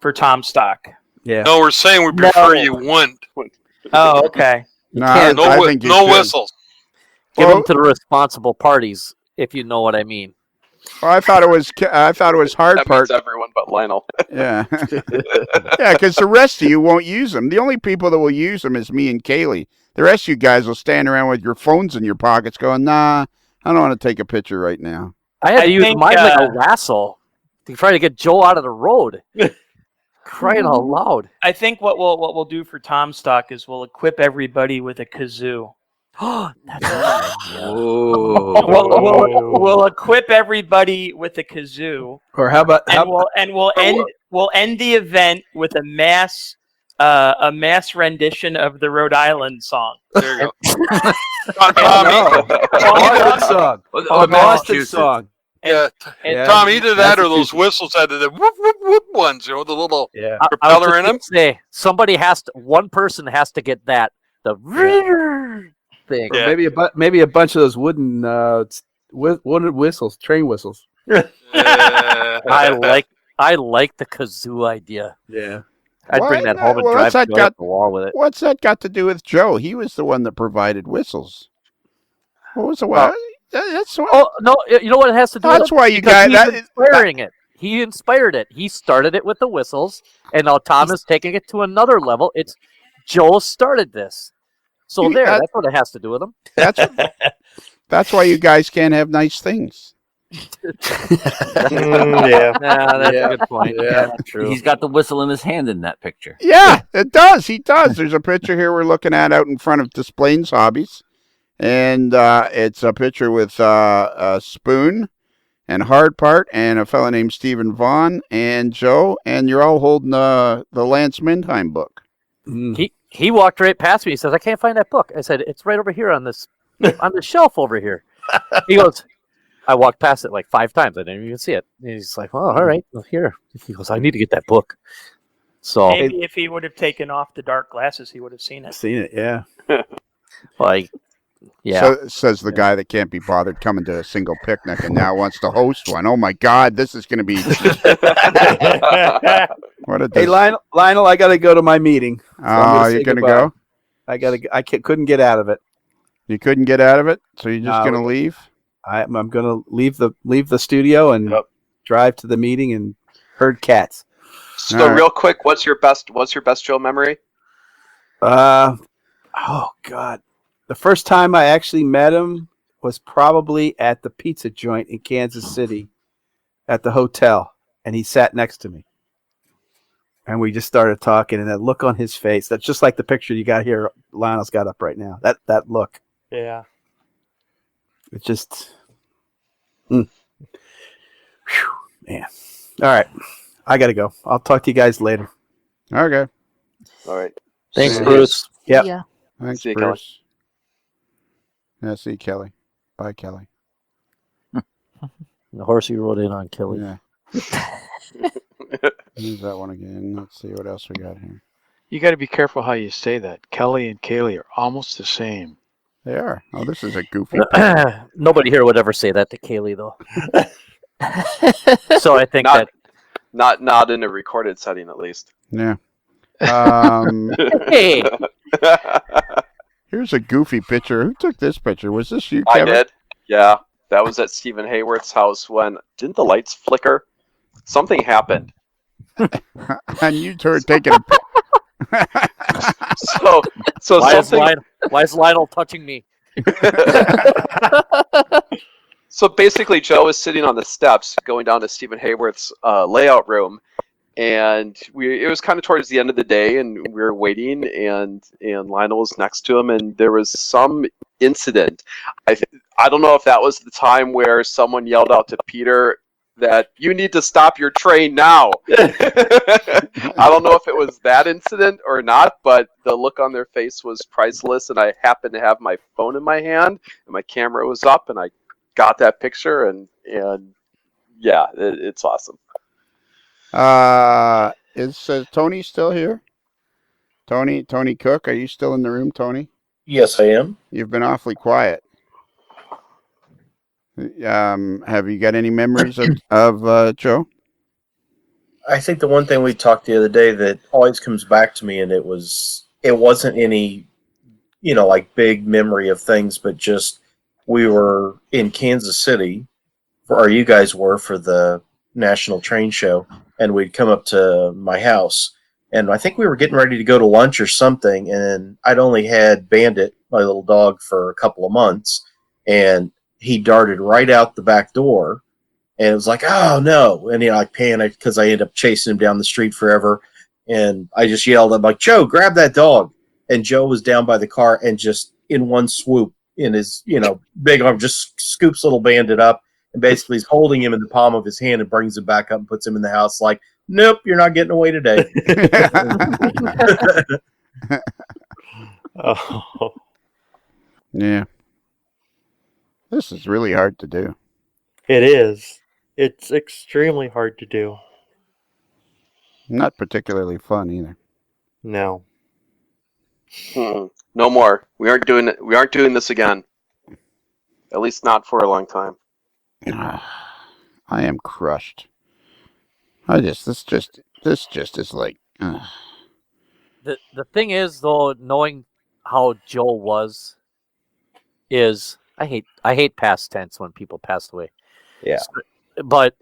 Speaker 10: for Tom stock.
Speaker 8: Yeah.
Speaker 5: No, we're saying we prefer you wouldn't.
Speaker 10: Oh, okay.
Speaker 5: No whistles.
Speaker 9: Give them to the responsible parties, if you know what I mean.
Speaker 1: Well, I thought it was hard
Speaker 7: That
Speaker 1: part.
Speaker 7: means everyone but Lionel.
Speaker 1: Yeah. Yeah, because the rest of you won't use them. The only people that will use them is me and Kaylee. The rest of you guys will stand around with your phones in your pockets going, nah, I don't want to take a picture right now.
Speaker 9: I had to use mine like a lasso to try to get Joe out of the road. Crying out loud.
Speaker 10: I think what we'll do for Tom Stock is we'll equip everybody with a kazoo. We'll equip everybody with a kazoo.
Speaker 8: Or how about
Speaker 10: we'll end the event with a mass rendition of the Rhode Island song.
Speaker 5: There you go.
Speaker 8: Boston song? The Boston song.
Speaker 5: Yeah, Tom, either that or those whistles had the whoop whoop whoop ones, the little propeller in them.
Speaker 9: Say one person has to get that thing.
Speaker 8: Or maybe a bunch of those wooden whistles, train whistles.
Speaker 9: I like the kazoo idea.
Speaker 8: Yeah,
Speaker 9: I'd bring that home and drive up the wall with it.
Speaker 1: What's that got to do with Joe? He was the one that provided whistles. What was the one?
Speaker 9: Oh no! You know what it has to do.
Speaker 1: That's why you guys.
Speaker 9: He inspired it. He started it with the whistles, and now Tom is taking it to another level. It's Joe started this, so that's what it has to do with him.
Speaker 1: That's why you guys can't have nice things.
Speaker 9: That's a good point. Yeah, true.
Speaker 12: He's got the whistle in his hand in that picture.
Speaker 1: Yeah, it does. He does. There's a picture here we're looking at out in front of Displains Hobbies. And it's a picture with a spoon and hard part and a fellow named Stephen Vaughn and Joe, and you're all holding the Lance Mindheim book.
Speaker 9: He walked right past me. He says, "I can't find that book." I said, "It's right over here on the shelf over here." He goes, "I walked past it like 5 times. I didn't even see it." And he's like, "Oh, all right, well, here." He goes, "I need to get that book." So
Speaker 10: maybe if he would have taken off the dark glasses, he would have seen it.
Speaker 8: Yeah.
Speaker 9: Like. Yeah.
Speaker 1: So says the guy that can't be bothered coming to a single picnic and now wants to host one. Oh my God, this is going to be.
Speaker 8: Hey, Lionel, I got to go to my meeting.
Speaker 1: Oh, you're going to go?
Speaker 8: I couldn't get out of it.
Speaker 1: You couldn't get out of it, so you're just going to leave?
Speaker 8: I'm going to leave the studio and drive to the meeting and herd cats.
Speaker 7: So real quick, what's your best Joe memory?
Speaker 8: Oh God. The first time I actually met him was probably at the pizza joint in Kansas City at the hotel, and he sat next to me. And we just started talking, and that look on his face, that's just like the picture you got here, Lionel's got up right now. That look.
Speaker 6: Yeah.
Speaker 8: It's just... Whew, man. All right. I got to go. I'll talk to you guys later.
Speaker 1: Okay.
Speaker 7: All right.
Speaker 9: Thanks, Bruce.
Speaker 8: Yep.
Speaker 2: Yeah.
Speaker 1: Thanks,
Speaker 7: See you,
Speaker 1: Bruce. Yeah, see Kelly. Bye, Kelly.
Speaker 9: The horse you rode in on, Kelly.
Speaker 1: Yeah. Use that one again. Let's see what else we got here.
Speaker 11: You got to be careful how you say that. Kelly and Kaylee are almost the same.
Speaker 1: They are. Oh, this is a goofy.
Speaker 9: Nobody here would ever say that to Kaylee, though. So I think
Speaker 7: not in a recorded setting, at least.
Speaker 1: Yeah.
Speaker 9: Hey.
Speaker 1: Here's a goofy picture. Who took this picture? Was this you,
Speaker 7: I
Speaker 1: Kevin?
Speaker 7: did. Yeah, that was at Stephen Hayworth's house when didn't the lights flicker? Something happened.
Speaker 1: And you were taking a
Speaker 7: So
Speaker 9: why is Lionel touching me?
Speaker 7: So basically, Joe was sitting on the steps going down to Stephen Hayworth's layout room, and it was kind of towards the end of the day, and we were waiting, and Lionel was next to him, and there was some incident. I don't know if that was the time where someone yelled out to Peter that you need to stop your train now. I don't know if it was that incident or not, but the look on their face was priceless, and I happened to have my phone in my hand, and my camera was up, and I got that picture, and yeah, it's awesome.
Speaker 1: Is Tony still here? Tony Cook, are you still in the room, Tony?
Speaker 4: Yes, I am.
Speaker 1: You've been awfully quiet. Have you got any memories of Joe?
Speaker 4: I think the one thing we talked the other day that always comes back to me, and it wasn't any, like big memory of things, but just we were in Kansas City, or you guys were for the National Train Show, and we'd come up to my house, and I think we were getting ready to go to lunch or something, and I'd only had Bandit, my little dog, for a couple of months, and he darted right out the back door, and it was like, oh no, and I panicked because I ended up chasing him down the street forever, And I just yelled, I'm like, Joe, grab that dog. And Joe was down by the car and just in one swoop in his, big arm, just scoops little Bandit up and basically is holding him in the palm of his hand and brings him back up and puts him in the house like, nope, you're not getting away today.
Speaker 6: Oh.
Speaker 1: Yeah. This is really hard to do.
Speaker 6: It is. It's extremely hard to do.
Speaker 1: Not particularly fun either.
Speaker 6: No.
Speaker 7: No more. We aren't doing it. We aren't doing this again. At least not for a long time.
Speaker 1: I am crushed. This just is like.
Speaker 9: The thing is, though, knowing how Joe was, is I hate past tense when people passed away.
Speaker 6: Yeah.
Speaker 9: But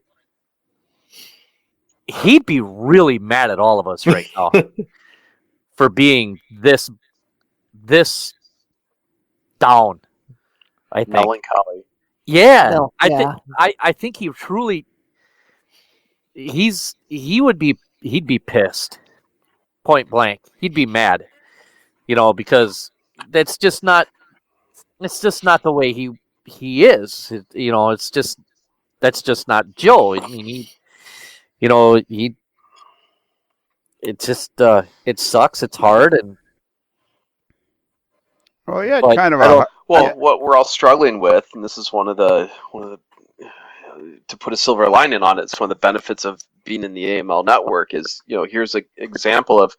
Speaker 9: he'd be really mad at all of us right now for being this down. I think.
Speaker 7: Melancholy.
Speaker 9: Yeah,
Speaker 2: No, yeah.
Speaker 9: I think he truly. He'd be pissed, point blank. He'd be mad, because that's just not. It's just not the way he is. It's just that's just not Joe. I mean, it just it sucks. It's hard, and
Speaker 1: Well, yeah,
Speaker 9: but
Speaker 1: kind of
Speaker 9: I don't.
Speaker 7: What we're all struggling with, and this is one of the to put a silver lining on it, it's one of the benefits of being in the AML network is, here's an example of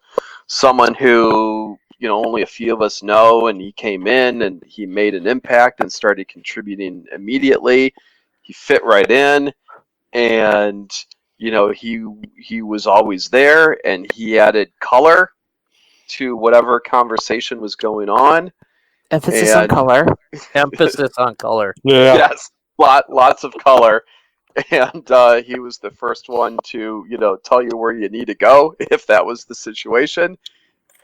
Speaker 7: someone who, only a few of us know, and he came in and he made an impact and started contributing immediately. He fit right in, and, he was always there, and he added color to whatever conversation was going on.
Speaker 2: Emphasis on color.
Speaker 9: Emphasis on color.
Speaker 6: Yeah.
Speaker 7: Yes, lots of color. And he was the first one to, tell you where you need to go if that was the situation.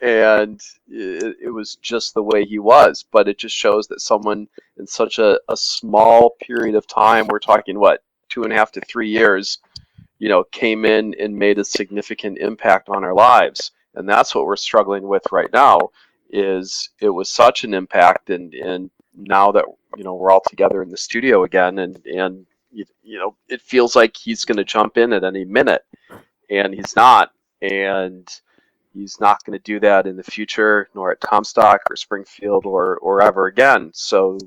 Speaker 7: And it was just the way he was. But it just shows that someone in such a small period of time, we're talking, 2.5 to 3 years, came in and made a significant impact on our lives. And that's what we're struggling with right now, is it was such an impact. And now that, we're all together in the studio again, and it feels like he's going to jump in at any minute, and he's not. And he's not going to do that in the future, nor at Comstock or Springfield or ever again. So,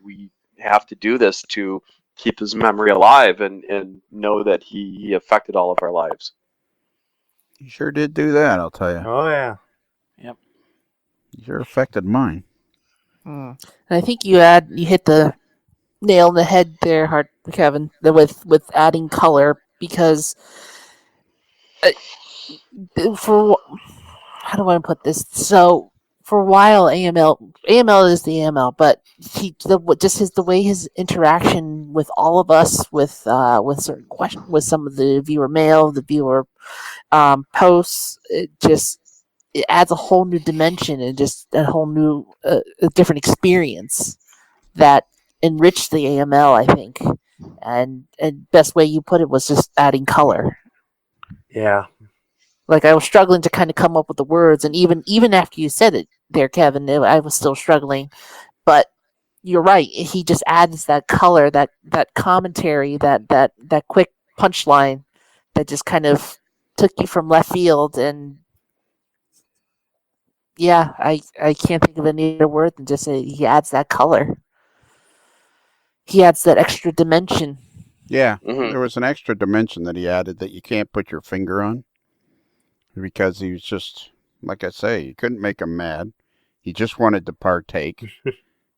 Speaker 7: we have to do this to keep his memory alive and know that he affected all of our lives.
Speaker 1: You sure did do that, I'll tell you.
Speaker 6: Oh, yeah.
Speaker 10: Yep.
Speaker 1: You sure affected mine.
Speaker 2: And I think you hit the nail on the head there, Kevin, with adding color, because for how do I put this? So for a while, AML is the AML, but the way his interaction with all of us, with certain questions, with some of the viewer mail, the viewer posts, it adds a whole new dimension and just a whole new, a different experience that enriched the AML, I think. And best way you put it was just adding color.
Speaker 6: Yeah.
Speaker 2: Like, I was struggling to kind of come up with the words, and even after you said it there, Kevin, I was still struggling. But you're right; he just adds that color, that commentary, that quick punchline that just kind of took you from left field. And yeah, I can't think of any other word than just say he adds that color. He adds that extra dimension.
Speaker 1: Yeah, there was an extra dimension that he added that you can't put your finger on. Because he was just, like I say, you couldn't make him mad. He just wanted to partake.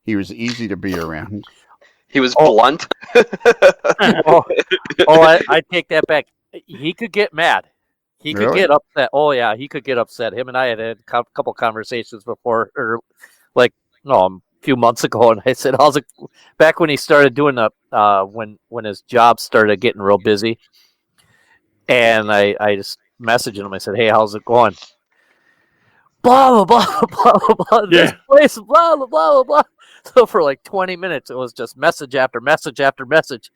Speaker 1: He was easy to be around.
Speaker 7: He was blunt.
Speaker 9: I take that back. He could get mad. He could
Speaker 1: Really?
Speaker 9: get upset. Oh, yeah, he could get upset. Him and I had a couple conversations before, or a few months ago, and I said, how's it? Back when he started doing when his job started getting real busy, and I just messaging him. I said, "Hey, how's it going?" Blah blah blah blah blah blah. This place, blah blah blah blah blah. So for like 20 minutes, it was just message after message after message.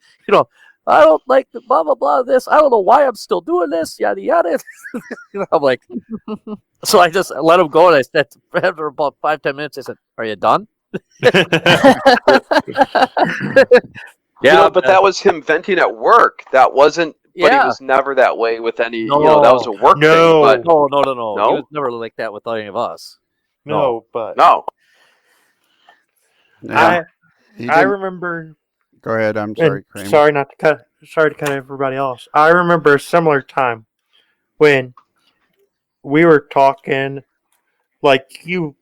Speaker 9: I don't like the blah blah blah this. I don't know why I'm still doing this. Yada yada. I'm like, so I just let him go, and I said after about 5-10 minutes, I said, "Are you done?"
Speaker 7: Yeah, but that was him venting at work. That wasn't. But he was never that way with any.
Speaker 9: No,
Speaker 7: that was a work thing. But
Speaker 9: no. He was
Speaker 7: no,
Speaker 9: never like that with any of us.
Speaker 6: No, but
Speaker 7: no.
Speaker 1: Yeah.
Speaker 6: I remember.
Speaker 1: Go ahead. I'm sorry, Kramer.
Speaker 6: Sorry to cut everybody else. I remember a similar time when we were talking, like you,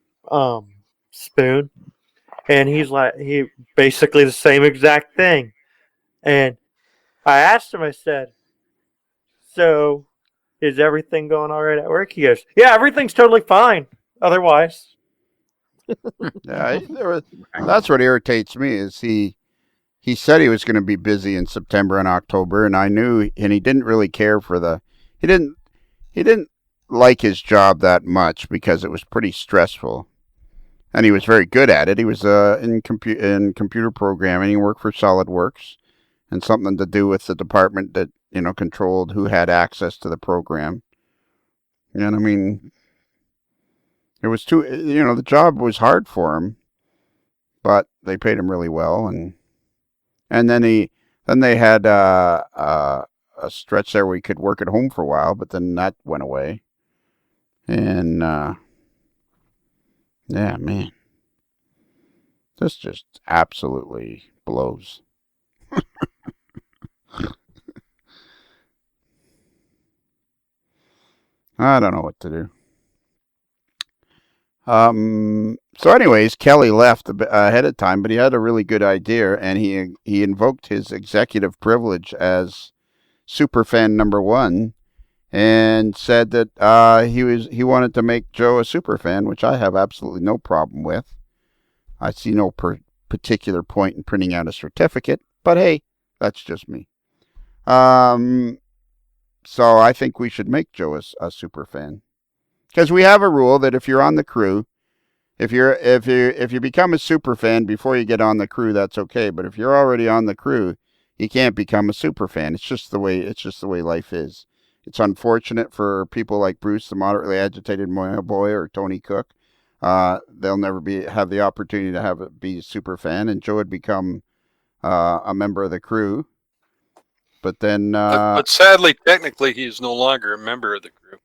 Speaker 6: Spoon, and he basically the same exact thing, and I asked him. I said, "So, is everything going all right at work?" He goes, "Yeah, everything's totally fine. Otherwise."
Speaker 1: Yeah, that's what irritates me is he said he was going to be busy in September and October, and I knew, and he didn't really care for he didn't like his job that much because it was pretty stressful, and he was very good at it. He was in computer programming. He worked for SolidWorks, and something to do with the department that controlled who had access to the program. And I mean, it was the job was hard for him, but they paid him really well, and then they had a stretch there where he could work at home for a while, but then that went away. And yeah, man, this just absolutely blows. I don't know what to do. So anyways, Kelly left ahead of time, but he had a really good idea, and he invoked his executive privilege as superfan number 1 and said that he wanted to make Joe a superfan, which I have absolutely no problem with. I see no particular point in printing out a certificate, but hey, that's just me. So I think we should make Joe a superfan. Because we have a rule that if you're on the crew, if you become a super fan before you get on the crew, that's okay. But if you're already on the crew, you can't become a super fan. It's just the way life is. It's unfortunate for people like Bruce, the moderately agitated boy, or Tony Cook. They'll never have the opportunity to be a super fan, and Joe would become a member of the crew. But then,
Speaker 5: but sadly, technically, he's no longer a member of the crew.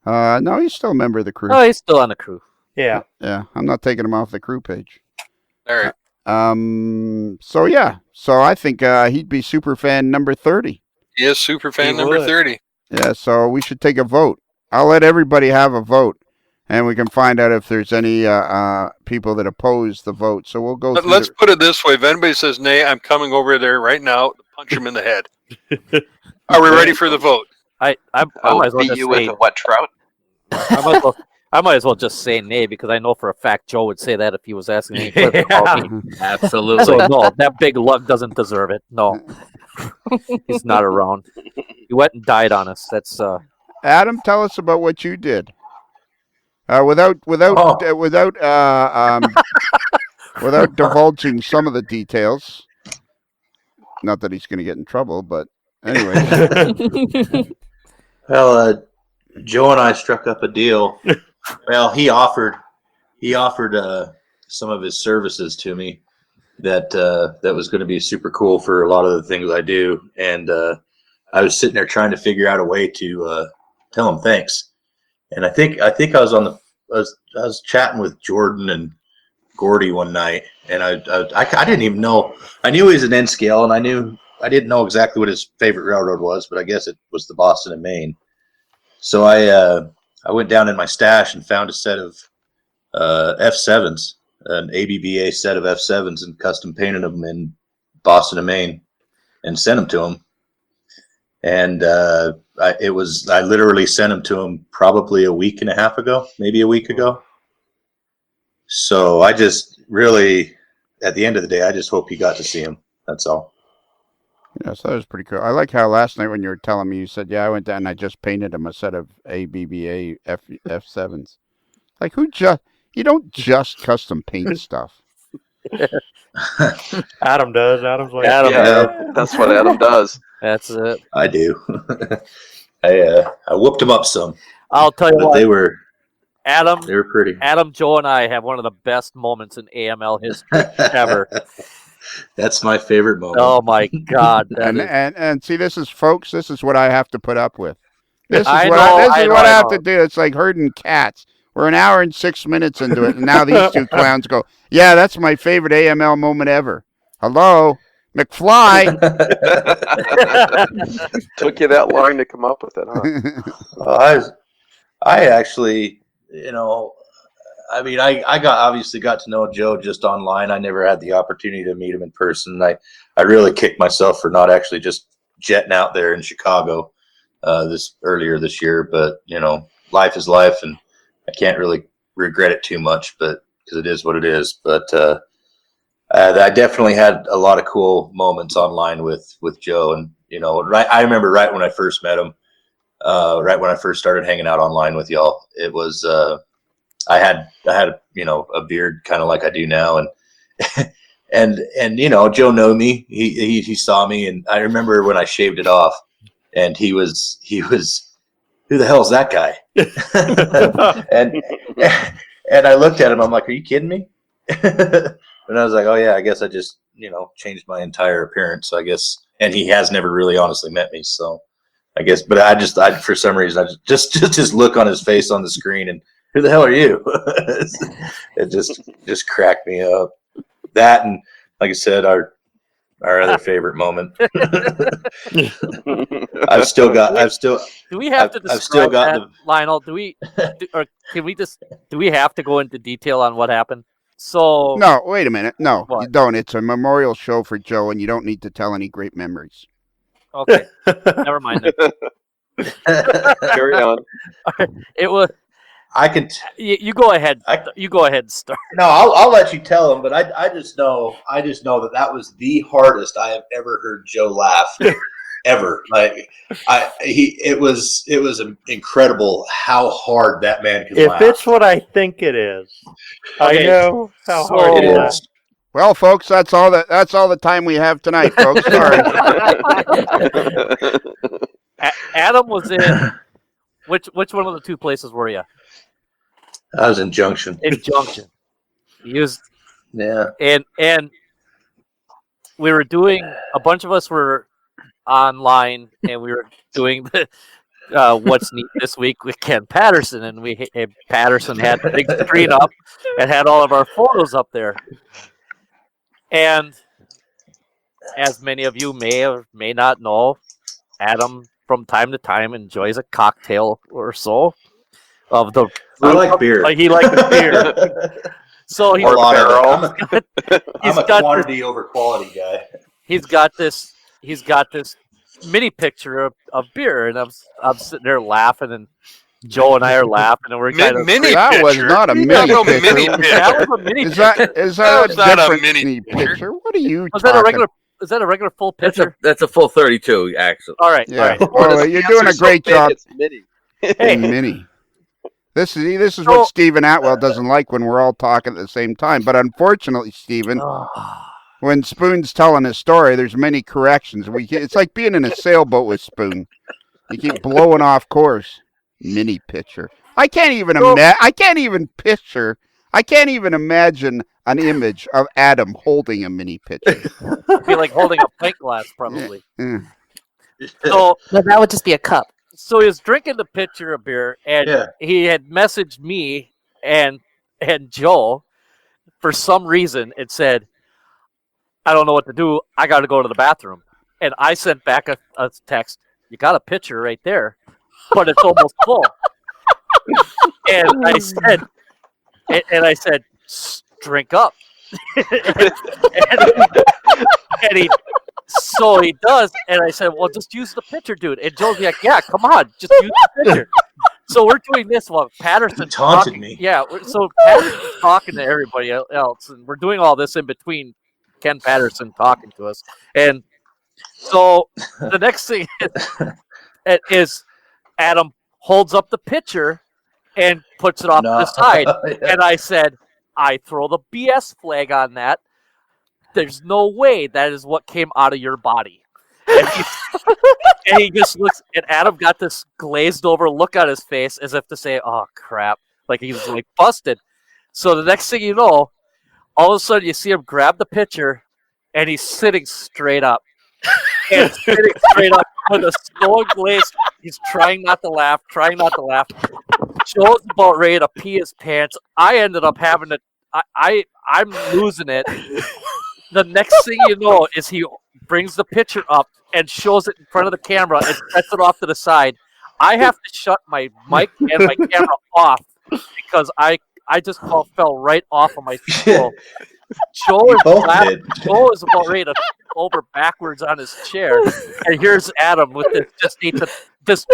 Speaker 1: No, he's still a member of the crew.
Speaker 9: Oh, he's still on the crew.
Speaker 6: Yeah.
Speaker 1: Yeah, I'm not taking him off the crew page.
Speaker 5: All right.
Speaker 1: So yeah. So I think he'd be superfan number 30.
Speaker 5: He is superfan number 30.
Speaker 1: Yeah, so we should take a vote. I'll let everybody have a vote, and we can find out if there's any people that oppose the vote. So we'll go through.
Speaker 5: Let's put it this way. If anybody says nay, I'm coming over there right now to punch him in the head. Are we ready for the vote?
Speaker 9: I might as well
Speaker 7: beat
Speaker 9: just
Speaker 7: you with
Speaker 9: say,
Speaker 7: a wet trout.
Speaker 9: I might as well just say nay, because I know for a fact Joe would say that if he was asking any question about me.
Speaker 12: Absolutely.
Speaker 9: So no, that big lug doesn't deserve it. No, he's not around. He went and died on us. That's
Speaker 1: Adam, tell us about what you did. Without divulging some of the details. Not that he's going to get in trouble, but anyway.
Speaker 13: Well, Joe and I struck up a deal. Well, he offered some of his services to me that was going to be super cool for a lot of the things I do, and I was sitting there trying to figure out a way to tell him thanks. And I think I was chatting with Jordan and Gordy one night, and I didn't even know. I knew he was an N scale, and I didn't know exactly what his favorite railroad was, but I guess it was the Boston and Maine. So I went down in my stash and found a set of F7s, an ABBA set of F7s, and custom painted them in Boston and Maine, and sent them to him. And I literally sent them to him probably a week and a half ago, maybe a week ago. So I just really, at the end of the day, I just hope he got to see him. That's all.
Speaker 1: Yeah, so that was pretty cool. I like how last night when you were telling me, you said, yeah, I went down and I just painted him a set of ABBA F7s. Like, you don't just custom paint stuff.
Speaker 6: Adam does. Adam's like,
Speaker 9: Adam,
Speaker 7: Yeah, that's what Adam does.
Speaker 9: that's it.
Speaker 13: I do. I whooped them up some,
Speaker 9: I'll tell you
Speaker 13: but
Speaker 9: what,
Speaker 13: they were
Speaker 9: Adam,
Speaker 13: pretty.
Speaker 9: Adam, Joe, and I have one of the best moments in AML history ever.
Speaker 13: That's my favorite moment.
Speaker 9: Oh my God!
Speaker 1: And see, this is folks. This is what I have to put up with. This is
Speaker 9: I
Speaker 1: what
Speaker 9: know,
Speaker 1: I
Speaker 9: I
Speaker 1: have
Speaker 9: know.
Speaker 1: to do. It's like herding cats. We're an hour and 6 minutes into it, and now these two clowns go, "Yeah, that's my favorite AML moment ever." Hello, McFly.
Speaker 7: Took you that long to come up with it, huh?
Speaker 13: I actually, I mean, I obviously got to know Joe just online. I never had the opportunity to meet him in person. I really kicked myself for not actually just jetting out there in Chicago earlier this year. But life is life, and I can't really regret it too much. But because it is what it is. But I definitely had a lot of cool moments online with Joe, and I remember right when I first met him, right when I first started hanging out online with y'all. It was. I had a beard kind of like I do now, and Joe knew me. He saw me, and I remember when I shaved it off, and he was who the hell is that guy? and I looked at him. I'm like, are you kidding me? And I was like, oh yeah, I guess I just changed my entire appearance. So I guess, and he has never really honestly met me, so I guess. But I for some reason I just his look on his face on the screen and. Who the hell are you? It just cracked me up. That and like I said, our other favorite moment. I've still.
Speaker 9: Do we have to describe
Speaker 13: I've still got
Speaker 9: that, Lionel? Or can we just? Do we have to go into detail on what happened? So
Speaker 1: no, wait a minute. No,
Speaker 9: what?
Speaker 1: you don't. It's a memorial show for Joe, and you don't need to tell any great memories.
Speaker 9: Okay, never mind.
Speaker 7: Carry on.
Speaker 9: It was.
Speaker 13: I can.
Speaker 9: You go ahead. You go ahead and start.
Speaker 13: No, I'll let you tell him. But I just know that was the hardest I have ever heard Joe laugh ever. Like it was incredible how hard that man could laugh.
Speaker 6: If it's what I think it is,
Speaker 9: Okay.
Speaker 6: I know how hard it is.
Speaker 1: Well, folks, that's all the time we have tonight, folks. Sorry.
Speaker 9: Adam was in which one of the two places were you?
Speaker 13: I was in Junction.
Speaker 9: In Junction. He was,
Speaker 13: yeah.
Speaker 9: And we were doing, a bunch of us were online, and we were doing the What's Neat this week with Ken Patterson, and Patterson had the big screen up and had all of our photos up there. And as many of you may or may not know, Adam from time to time enjoys a cocktail or so of the.
Speaker 13: I like beer.
Speaker 9: He likes beer. So he's
Speaker 13: I'm a quantity over quality guy.
Speaker 9: He's got this mini picture of beer, and I'm sitting there laughing, and Joe and I are laughing, and we're kind of
Speaker 5: mini
Speaker 1: that
Speaker 5: picture.
Speaker 1: was not a mini
Speaker 5: no
Speaker 1: picture.
Speaker 5: mini picture.
Speaker 9: That was a mini
Speaker 1: Is
Speaker 9: picture.
Speaker 1: that
Speaker 5: not a
Speaker 1: different
Speaker 5: mini
Speaker 1: picture? What are you?
Speaker 9: Was
Speaker 1: talking?
Speaker 9: that a regular? Is that a regular full picture?
Speaker 12: That's a full 32, actually.
Speaker 9: All right.
Speaker 1: Yeah.
Speaker 9: All right.
Speaker 1: Well, you're doing a great job.
Speaker 7: It's mini.
Speaker 9: Hey.
Speaker 1: Mini. This is what Stephen Atwell doesn't like when we're all talking at the same time. But unfortunately, Stephen, when Spoon's telling his story, there's many corrections. It's like being in a sailboat with Spoon. You keep blowing off course. Mini picture. I can't even picture. I can't even imagine an image of Adam holding a mini picture.
Speaker 9: It'd be like holding a pint glass, probably.
Speaker 1: Yeah.
Speaker 9: So
Speaker 2: No, that would just be a cup.
Speaker 9: So he was drinking the pitcher of beer, and he had messaged me and Joe for some reason. It said, "I don't know what to do. I got to go to the bathroom." And I sent back a text. You got a pitcher right there, but it's almost full. And I said, "Drink up." So he does, and I said, "Well, just use the pitcher, dude." And Joe's like, "Yeah, come on, just use the pitcher." So we're doing this while Patterson's
Speaker 13: taunted
Speaker 9: talking.
Speaker 13: me.
Speaker 9: Yeah, so Patterson's talking to everybody else, and we're doing all this in between Ken Patterson talking to us. And so the next thing is Adam holds up the pitcher and puts it off to the side.
Speaker 13: Yeah.
Speaker 9: And I said, "I throw the BS flag on that. there's no way that is what came out of your body. And he just looks, and Adam got this glazed over look on his face as if to say, oh, crap. Like he was like busted. So the next thing you know, all of a sudden you see him grab the pitcher, and he's sitting straight up. And sitting straight up with a stone glaze. He's trying not to laugh. Joe's about ready to pee his pants. I ended up having to, I'm losing it. The next thing you know is he brings the pitcher up and shows it in front of the camera and sets it off to the side. I have to shut my mic and my camera off because I just fell right off of my stool. Joe is about ready to over backwards on his chair, and here's Adam with this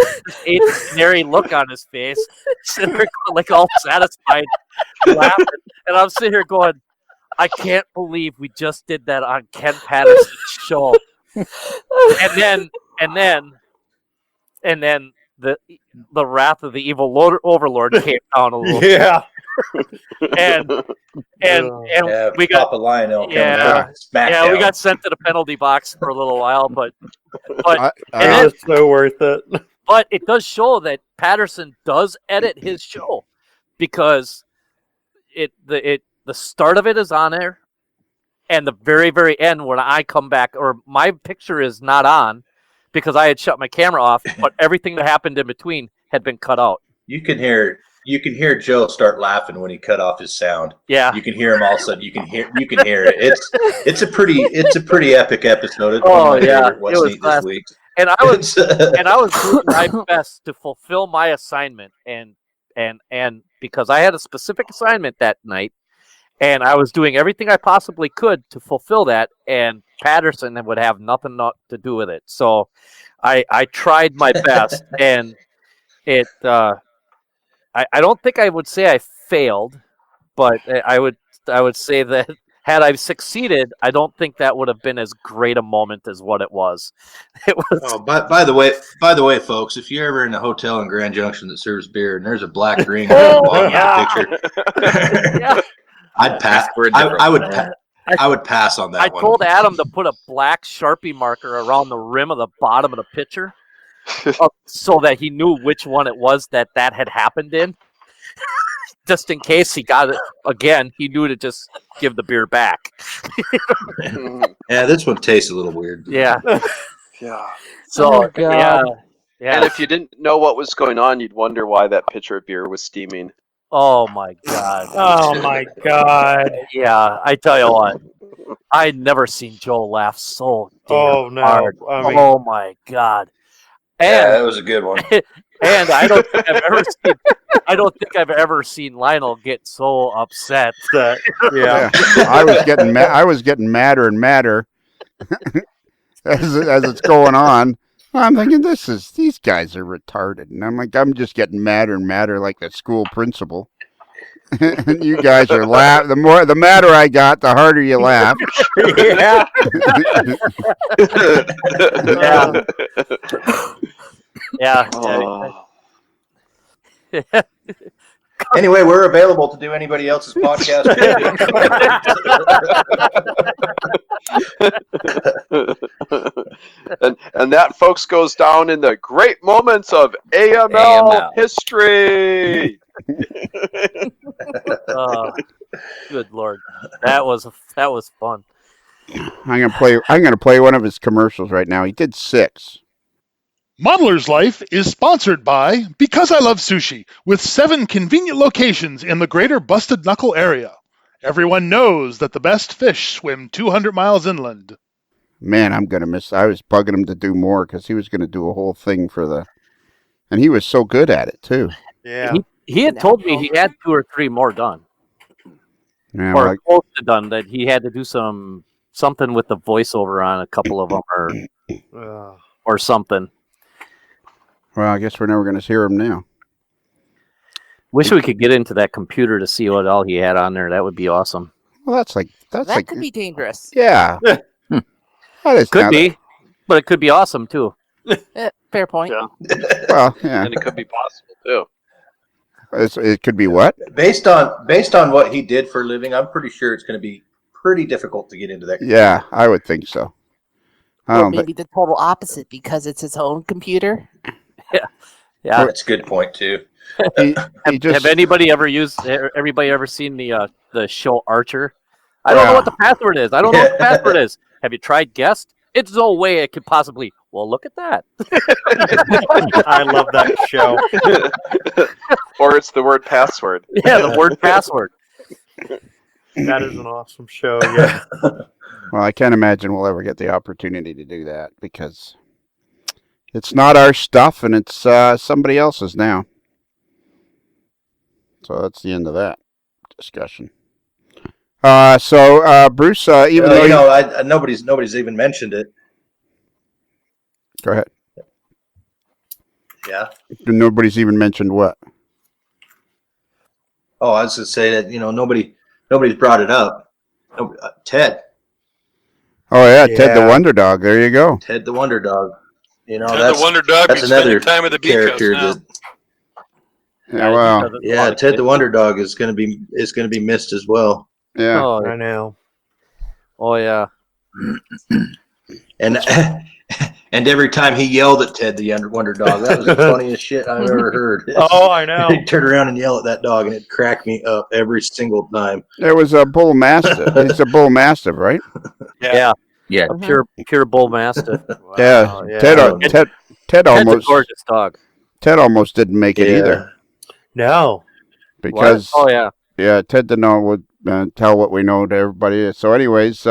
Speaker 9: canary look on his face, sitting there like all satisfied, laughing, and I'm sitting here going, I can't believe we just did that on Ken Patterson's show. And then the wrath of the evil overlord came down a little.
Speaker 6: Yeah.
Speaker 9: And we got
Speaker 13: Papa Lionel.
Speaker 9: we got sent to the penalty box for a little while, but
Speaker 6: it was so worth it.
Speaker 9: But it does show that Patterson does edit his show because the start of it is on there, and the very, very end when I come back, or my picture is not on because I had shut my camera off, but everything that happened in between had been cut out.
Speaker 13: You can hear Joe start laughing when he cut off his sound.
Speaker 9: Yeah,
Speaker 13: you can hear him all of a sudden. You can hear it. It's a pretty epic episode. It's
Speaker 9: one
Speaker 13: of my
Speaker 9: yeah,
Speaker 13: favorite What's Neat this week.
Speaker 9: And I was doing my best to fulfill my assignment, and because I had a specific assignment that night, and I was doing everything I possibly could to fulfill that, and Patterson would have nothing to do with it. So I tried my best, and it. I don't think I would say I failed, but I would say that had I succeeded, I don't think that would have been as great a moment as what it was. It was.
Speaker 13: Oh, by the way, folks, if you're ever in a hotel in Grand Junction that serves beer and there's a black ring on the bottom of the picture, I'd pass. I would pass on that.
Speaker 9: I told Adam to put a black Sharpie marker around the rim of the bottom of the pitcher, so that he knew which one it was that had happened in. Just in case he got it again, he knew to just give the beer back.
Speaker 13: Yeah, this one tastes a little weird.
Speaker 9: Yeah.
Speaker 5: Yeah.
Speaker 9: So, yeah.
Speaker 7: And if you didn't know what was going on, you'd wonder why that pitcher of beer was steaming.
Speaker 9: Oh, my God.
Speaker 6: Oh, my God.
Speaker 9: Yeah, I tell you what. I'd never seen Joe laugh so damn hard. Oh, my God. And,
Speaker 13: yeah, that was a good one.
Speaker 9: And I don't think I've ever seen Lionel get so upset.
Speaker 6: Yeah.
Speaker 1: I was getting madder and madder as it's going on. I'm thinking these guys are retarded, and I'm just getting madder and madder like the school principal. And you guys are laughing. The madder I got, the harder you laugh.
Speaker 9: Yeah.
Speaker 13: Anyway, we're available to do anybody else's podcast.
Speaker 7: and that, folks, goes down in the great moments of AML history.
Speaker 9: Good Lord, that was fun.
Speaker 1: I'm gonna play one of his commercials right now. He did 6.
Speaker 14: Modeler's Life is sponsored by Because I Love Sushi, with 7 convenient locations in the greater Busted Knuckle area. Everyone knows that the best fish swim 200 miles inland.
Speaker 1: Man, I'm gonna miss. I was bugging him to do more because he was gonna do a whole thing and he was so good at it too.
Speaker 6: Yeah,
Speaker 9: he had told me he had 2 or 3 more done, or close to done. That he had to do something with the voiceover on a couple of them, or something.
Speaker 1: Well, I guess we're never going to hear him now.
Speaker 9: Wish we could get into that computer to see what all he had on there. That would be awesome.
Speaker 1: Well, that
Speaker 2: could be dangerous.
Speaker 1: Yeah.
Speaker 9: Could be, but it could be awesome too.
Speaker 2: Fair point.
Speaker 7: Yeah.
Speaker 1: Well, yeah.
Speaker 7: And it could be possible too.
Speaker 1: It could be what?
Speaker 13: Based on what he did for a living, I'm pretty sure it's going to be pretty difficult to get into that.
Speaker 1: Yeah, I would think so.
Speaker 2: Or maybe the total opposite because it's his own computer.
Speaker 9: Yeah,
Speaker 13: That's a good point too.
Speaker 9: Have anybody ever seen the show Archer? I don't know what the password is. I don't know what the password is. Have you tried guest? It's no way it could possibly. Well, look at that.
Speaker 6: I love that show.
Speaker 7: Or it's the word password.
Speaker 9: Yeah, the word password.
Speaker 6: That is an awesome show. Yeah.
Speaker 1: Well, I can't imagine we'll ever get the opportunity to do that because it's not our stuff and it's somebody else's now. So that's the end of that discussion. Bruce, even though
Speaker 13: nobody's even mentioned it.
Speaker 1: Go ahead.
Speaker 13: Yeah.
Speaker 1: Nobody's even mentioned what?
Speaker 13: Oh, I was going to say that nobody's brought it up. Ted.
Speaker 1: Oh yeah, Ted the Wonder Dog. There you go.
Speaker 13: Ted the Wonder Dog.
Speaker 5: Ted the Wonder Dog.
Speaker 13: That's another
Speaker 5: time at the
Speaker 13: character
Speaker 5: beach house
Speaker 13: that.
Speaker 1: Yeah,
Speaker 13: Ted the Wonder Dog is going to be missed as well.
Speaker 1: Yeah,
Speaker 6: I know.
Speaker 9: Oh yeah.
Speaker 13: And every time he yelled at Ted the Wonder Dog, that was the funniest shit I've ever heard.
Speaker 6: Oh, I know.
Speaker 13: He'd turn around and yell at that dog, and it cracked me up every single time.
Speaker 1: There was a bull mastiff. He's a bull mastiff, right?
Speaker 9: Yeah. Pure bull mastiff.
Speaker 1: Yeah.
Speaker 9: Yeah.
Speaker 1: Ted
Speaker 9: Ted's
Speaker 1: almost
Speaker 9: a gorgeous dog.
Speaker 1: Ted almost didn't make it either.
Speaker 6: No.
Speaker 1: Because
Speaker 9: what? Oh yeah.
Speaker 1: Yeah, Ted didn't know tell what we know to everybody. So, anyways,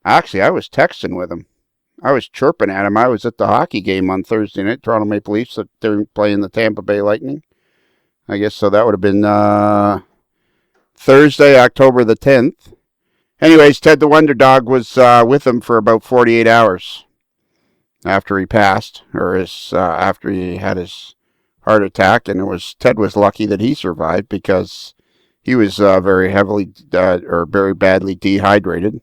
Speaker 1: actually, I was texting with him. I was chirping at him. I was at the hockey game on Thursday night. Toronto Maple Leafs. They're playing the Tampa Bay Lightning. I guess so. That would have been Thursday, October the 10th. Anyways, Ted the Wonder Dog was with him for about 48 hours after he passed, or after he had his heart attack. And Ted was lucky that he survived because he was very very badly dehydrated.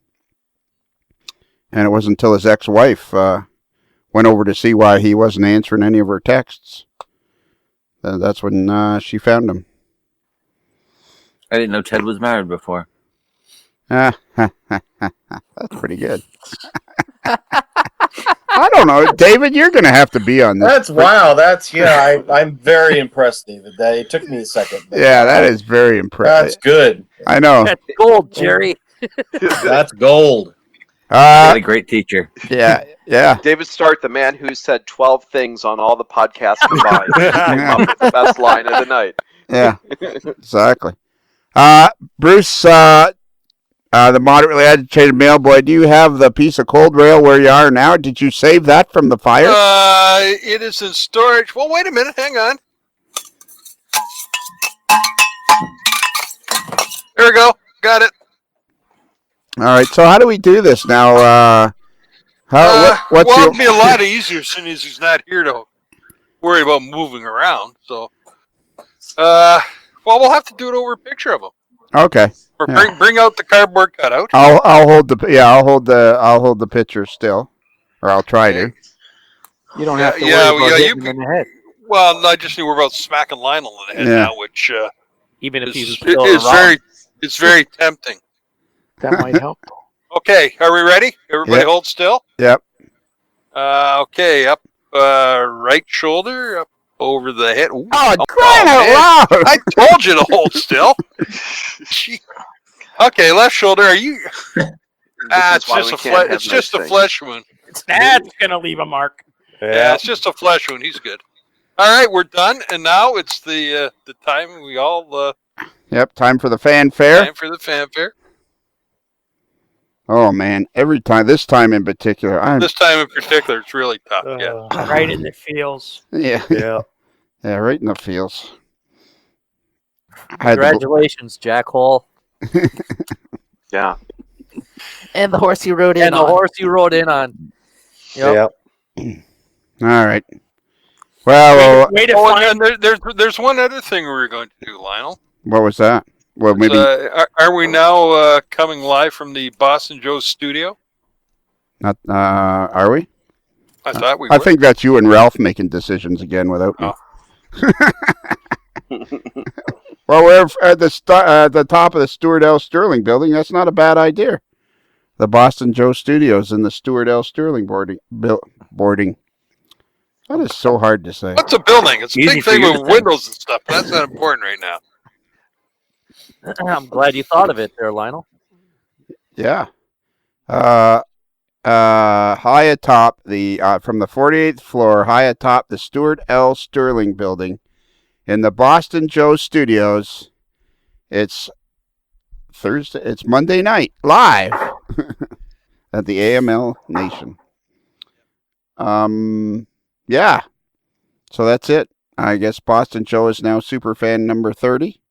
Speaker 1: And it wasn't until his ex-wife went over to see why he wasn't answering any of her texts. That's when she found him.
Speaker 12: I didn't know Ted was married before.
Speaker 1: That's pretty good. I don't know, David. You're going to have to be on this.
Speaker 4: I'm very impressed, David. It took me a second.
Speaker 1: Yeah, that is very impressive.
Speaker 4: That's good.
Speaker 1: I know.
Speaker 9: That's gold, Jerry.
Speaker 4: That's gold.
Speaker 12: What a great teacher.
Speaker 1: Yeah.
Speaker 7: David Stark, the man who said 12 things on all the podcasts combined, came up with the best line of the night.
Speaker 1: Yeah, exactly. Bruce, the moderately agitated mail boy, do you have the piece of cold rail where you are now? Did you save that from the fire?
Speaker 5: It is in storage. Well, wait a minute. Hang on. There we go. Got it.
Speaker 1: All right. So how do we do this now?
Speaker 5: It'll be a lot easier as soon as he's not here to worry about moving around. So, we'll have to do it over a picture of him.
Speaker 1: Okay.
Speaker 5: Or bring out the cardboard cutout.
Speaker 1: I'll hold the picture still, or I'll try to.
Speaker 11: You don't have to worry about hitting him in the head.
Speaker 5: Well, no, I just need to worry about smacking Lionel in the head now, which
Speaker 9: even if he's
Speaker 5: it's very tempting.
Speaker 11: That might help.
Speaker 5: Okay, are we ready? Everybody hold still.
Speaker 1: Yep.
Speaker 5: Okay, up right shoulder, up over the head. Ooh,
Speaker 1: crying out loud!
Speaker 5: I told you to hold still. Okay, left shoulder. Are you? It's just a flesh wound.
Speaker 10: That's gonna leave a mark.
Speaker 5: Yeah, it's just a flesh wound. He's good. All right, we're done, and now it's the time we all.
Speaker 1: Yep, time for the fanfare.
Speaker 5: Time for the fanfare.
Speaker 1: Oh man, this time in particular,
Speaker 5: it's really tough.
Speaker 10: Right in the feels.
Speaker 1: Yeah, right in the feels.
Speaker 9: Congratulations, Jack Hall.
Speaker 7: Yeah.
Speaker 2: And the horse you rode in on.
Speaker 9: And the horse you rode in on. Yep.
Speaker 1: All right. Well,
Speaker 5: there's one other thing we were going to do, Lionel.
Speaker 1: What was that? Well, maybe.
Speaker 5: Are we now coming live from the Boston Joe studio?
Speaker 1: Not. Are we?
Speaker 5: I thought we were.
Speaker 1: I think that's you and Ralph making decisions again without me. Well, we're at the top of the Stuart L. Sterling building. That's not a bad idea. The Boston Joe Studios in the Stuart L. Sterling boarding. That is so hard to say.
Speaker 5: What's a building? It's a
Speaker 9: Easy
Speaker 5: big
Speaker 9: for
Speaker 5: thing
Speaker 9: you
Speaker 5: with
Speaker 9: to say.
Speaker 5: windows and stuff. That's not important right now.
Speaker 9: I'm glad you thought of it there, Lionel.
Speaker 1: Yeah. High atop the from the 48th floor, high atop the Stuart L. Sterling building, in the Boston Joe Studios. It's Thursday. It's Monday night live at the AML Nation. Yeah. So that's it. I guess Boston Joe is now superfan number 30.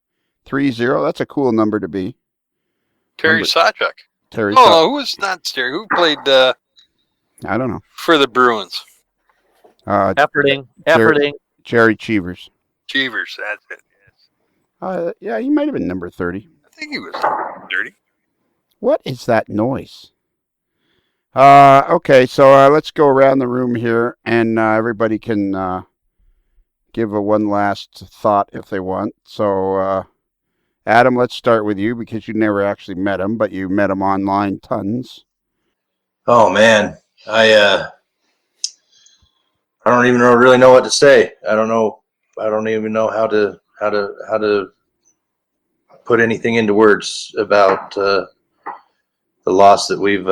Speaker 1: 30. That's a cool number to be.
Speaker 5: Terry Sawchuk.
Speaker 1: Terry.
Speaker 5: No, who was not Terry? Who played?
Speaker 1: I don't know.
Speaker 5: For the Bruins.
Speaker 9: Efforting.
Speaker 1: Jerry Cheevers.
Speaker 5: Cheevers, that's it.
Speaker 1: Yeah, he might have been number 30.
Speaker 5: I think he was 30.
Speaker 1: What is that noise? Okay, so let's go around the room here, and everybody can give one last thought if they want. So, Adam, let's start with you because you never actually met him, but you met him online tons.
Speaker 13: Oh man, I don't even really know what to say. I don't even know how to put anything into words about the loss that we've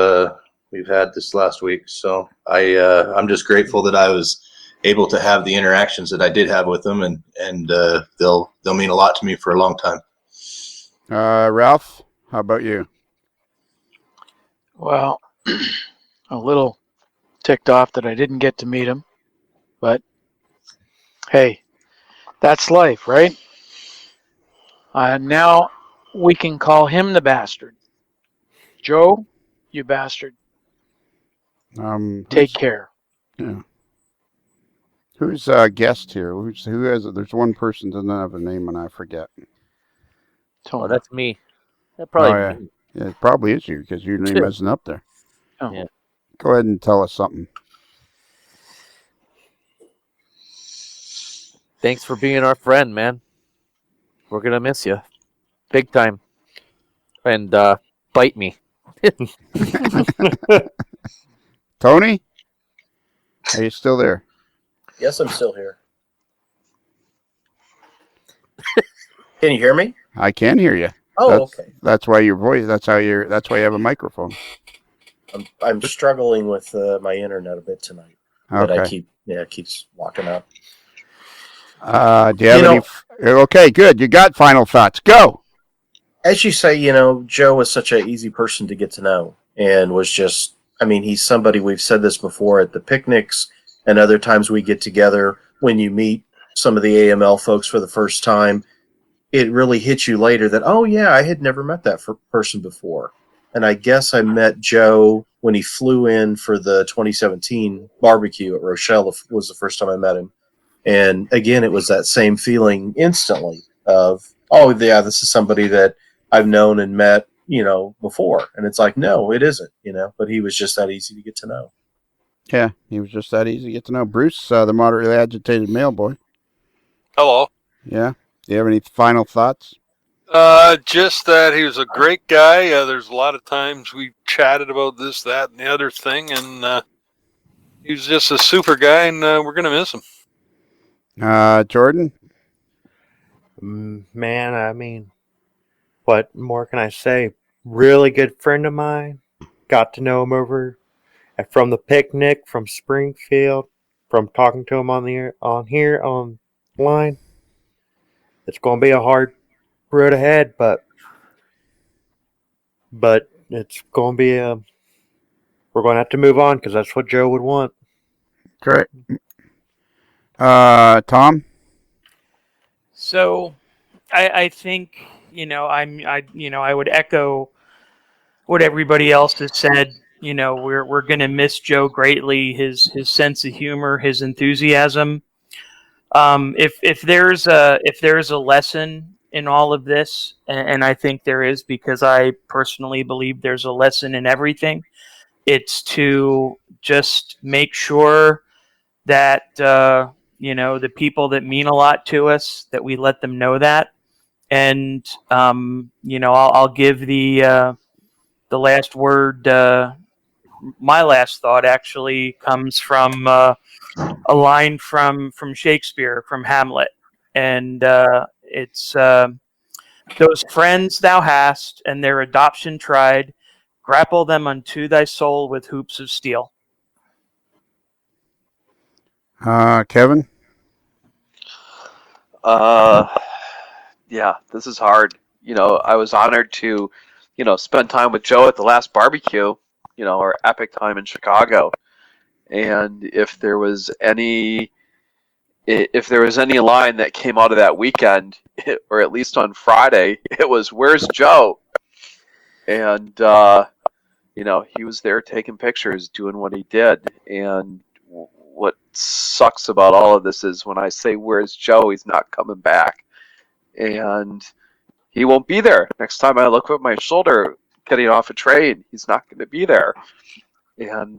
Speaker 13: had this last week. So I'm just grateful that I was able to have the interactions that I did have with them, and they'll mean a lot to me for a long time.
Speaker 1: Ralph, how about you?
Speaker 11: Well, a little ticked off that I didn't get to meet him, but hey, that's life, right? Now we can call him the bastard. Joe, you bastard. Take care.
Speaker 1: Yeah. Who's guest here? Who has it? There's one person that doesn't have a name, and I forget.
Speaker 9: Oh, that's me. That probably.
Speaker 1: Yeah. Yeah, it probably is you because your name isn't up there.
Speaker 11: Oh.
Speaker 9: Yeah.
Speaker 1: Go ahead and tell us something.
Speaker 9: Thanks for being our friend, man. We're gonna miss you, big time. And bite me.
Speaker 1: Tony, are you still there?
Speaker 4: Yes, I'm still here. Can you hear me?
Speaker 1: I can hear you.
Speaker 4: Oh, okay.
Speaker 1: That's why your voice. That's why you have a microphone.
Speaker 4: I'm struggling with my internet a bit tonight. But I keeps walking out.
Speaker 1: Do you have any? Okay, good. You got final thoughts. Go.
Speaker 4: As you say, Joe was such an easy person to get to know, and was just. I mean, he's somebody, we've said this before at the picnics and other times we get together. When you meet some of the AML folks for the first time, it really hits you later that, oh yeah, I had never met that person before. And I guess I met Joe when he flew in for the 2017 barbecue at Rochelle. Was the first time I met him. And again, it was that same feeling instantly of, oh yeah, this is somebody that I've known and met, before. And it's like, no, it isn't, but he was just that easy to get to know.
Speaker 1: Yeah, he was just that easy to get to know. Bruce, the moderately agitated male boy.
Speaker 5: Hello.
Speaker 1: Yeah. Do you have any final thoughts?
Speaker 5: Just that he was a great guy. There's a lot of times we chatted about this, that, and the other thing, and he was just a super guy, and we're going to miss him.
Speaker 1: Jordan?
Speaker 6: Man, I mean, what more can I say? Really good friend of mine. Got to know him over from the picnic, from Springfield, from talking to him online. It's going to be a hard road ahead, but it's going to be we're going to have to move on because that's what Joe would want.
Speaker 1: Great. Tom?
Speaker 10: So I think, I would echo what everybody else has said. We're going to miss Joe greatly, his sense of humor, his enthusiasm. If there's a lesson in all of this, and I think there is, because I personally believe there's a lesson in everything, it's to just make sure that the people that mean a lot to us, that we let them know that, And I'll give the last word. My last thought actually comes from a line from Shakespeare, from Hamlet, and it's those friends thou hast, and their adoption tried, grapple them unto thy soul with hoops of steel.
Speaker 1: Kevin?
Speaker 7: Yeah, this is hard. I was honored to, spend time with Joe at the last barbecue, our epic time in Chicago. And if there was any line that came out of that weekend, or at least on Friday, it was, "Where's Joe?" And he was there taking pictures, doing what he did. And what sucks about all of this is when I say, "Where's Joe?" he's not coming back, and he won't be there next time I look at my shoulder getting off a train. He's not going to be there, and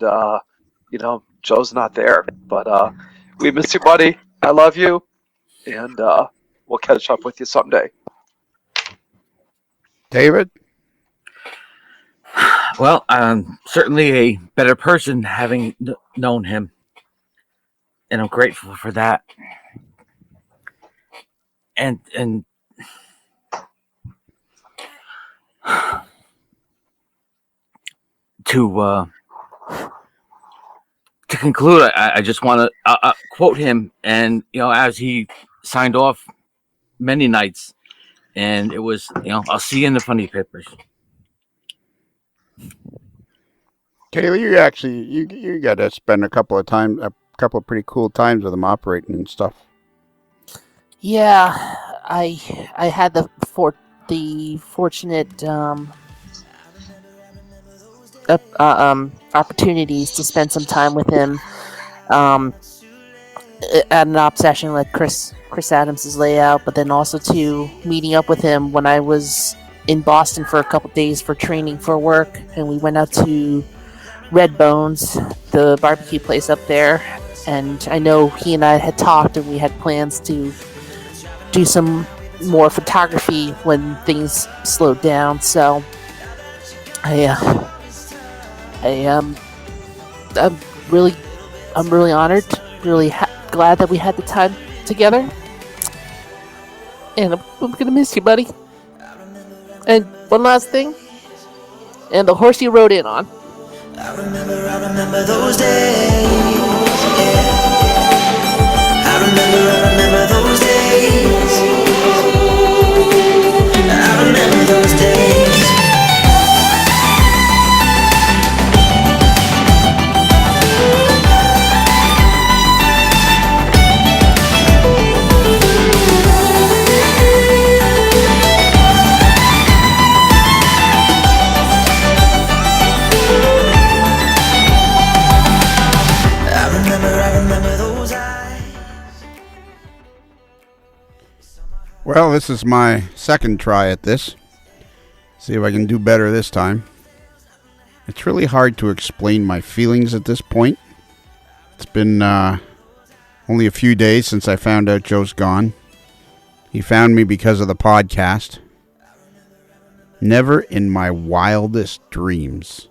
Speaker 7: Joe's not there. But we miss you, buddy. I love you, and we'll catch up with you someday.
Speaker 1: David?
Speaker 12: Well, I'm certainly a better person having known him, and I'm grateful for that. And to conclude, I just want to quote him, and as he signed off many nights, and it was, "I'll see you in the funny papers."
Speaker 1: Kaylee, you got to spend a couple of pretty cool times with him operating and stuff.
Speaker 2: Yeah, I had the fortunate opportunities to spend some time with him at an op session like Chris Adams' layout, but then also to meeting up with him when I was in Boston for a couple days for training for work, and we went out to Red Bones, the barbecue place up there, and I know he and I had talked, and we had plans to do some more photography when things slowed down. So I'm really honored, really glad that we had the time together, and I'm gonna miss you, buddy. And one last thing, and the horse you rode in on.
Speaker 15: I remember those days. Yeah. I remember those days. I remember those days.
Speaker 1: Well, this is my second try at this. See if I can do better this time. It's really hard to explain my feelings at this point. It's been only a few days since I found out Joe's gone. He found me because of the podcast. Never in my wildest dreams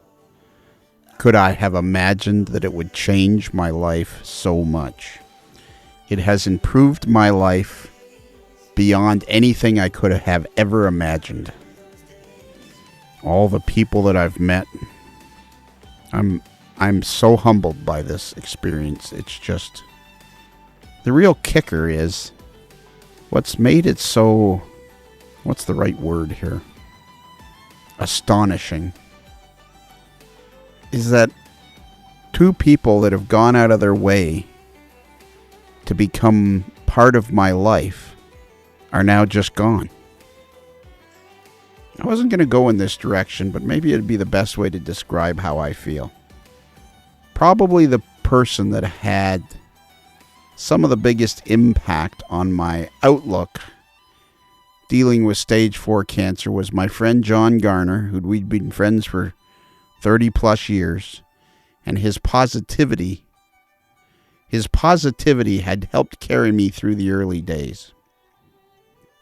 Speaker 1: could I have imagined that it would change my life so much. It has improved my life beyond anything I could have ever imagined. All the people that I've met, I'm so humbled by this experience. It's just, the real kicker is what's made it so, what's the right word here? Astonishing. Is that two people that have gone out of their way to become part of my life are now just gone. I wasn't going to go in this direction, but maybe it'd be the best way to describe how I feel. Probably the person that had some of the biggest impact on my outlook dealing with stage 4 cancer was my friend John Garner, who we'd been friends for 30 plus years, and his positivity had helped carry me through the early days.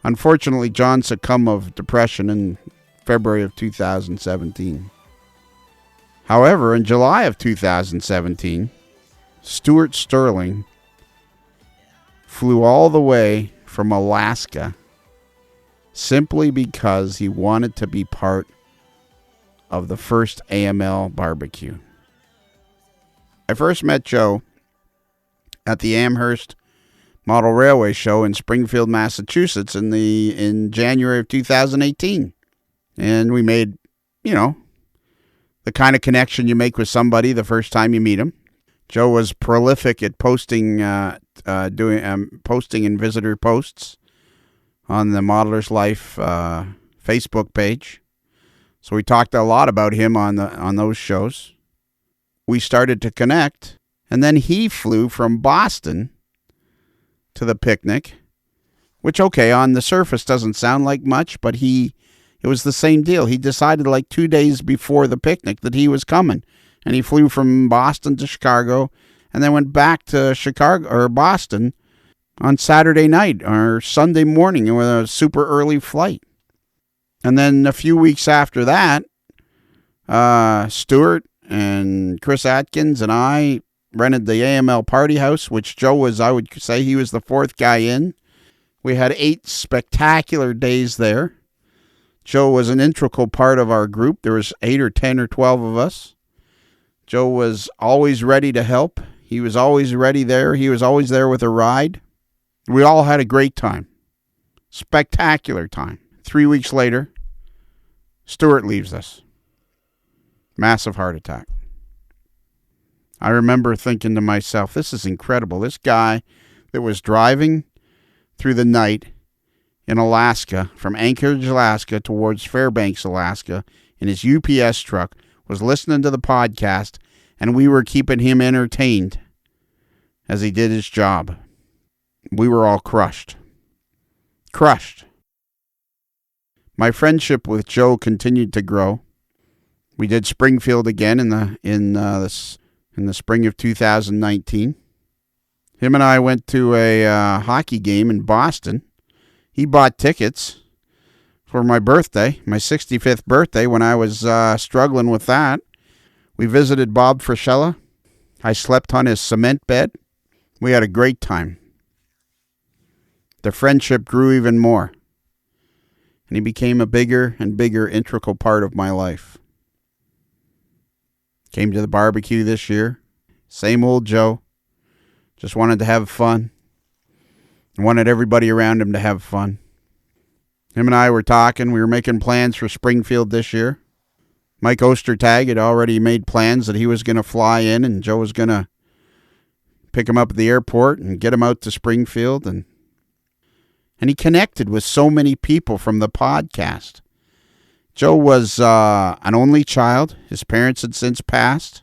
Speaker 1: Unfortunately, John succumbed of depression in February of 2017. However, in July of 2017, Stuart Sterling flew all the way from Alaska simply because he wanted to be part of the first AML barbecue. I first met Joe at the Amherst Model Railway Show in Springfield, Massachusetts in January of 2018. And we made, the kind of connection you make with somebody the first time you meet them. Joe was prolific at posting posting in visitor posts on the Modeler's Life Facebook page. So we talked a lot about him on those shows. We started to connect, and then he flew from Boston to the picnic, which, okay, on the surface doesn't sound like much, but it was the same deal. He decided like 2 days before the picnic that he was coming, and he flew from Boston to Chicago and then went back to Chicago or Boston on Saturday night or Sunday morning with a super early flight. And then a few weeks after that, Stuart and Chris Atkins and I rented the AML party house, which Joe was, I would say he was the fourth guy in. We had 8 spectacular days there. Joe was an integral part of our group. There was 8 or 10 or 12 of us. Joe was always ready to help. He was always ready there. He was always there with a ride. We all had a great time. Spectacular time. 3 weeks later, Stuart leaves us. Massive heart attack. I remember thinking to myself, this is incredible. This guy that was driving through the night in Alaska, from Anchorage, Alaska towards Fairbanks, Alaska, in his UPS truck, was listening to the podcast, and we were keeping him entertained as he did his job. We were all crushed. Crushed. My friendship with Joe continued to grow. We did Springfield again in the spring of 2019. Him and I went to a hockey game in Boston. He bought tickets for my birthday, my 65th birthday, when I was struggling with that. We visited Bob Frischella. I slept on his cement bed. We had a great time. The friendship grew even more, and he became a bigger and bigger integral part of my life. Came to the barbecue this year. Same old Joe. Just wanted to have fun. Wanted everybody around him to have fun. Him and I were talking. We were making plans for Springfield this year. Mike Ostertag had already made plans that he was going to fly in, and Joe was going to pick him up at the airport and get him out to Springfield. And he connected with so many people from the podcast. Joe was an only child. His parents had since passed.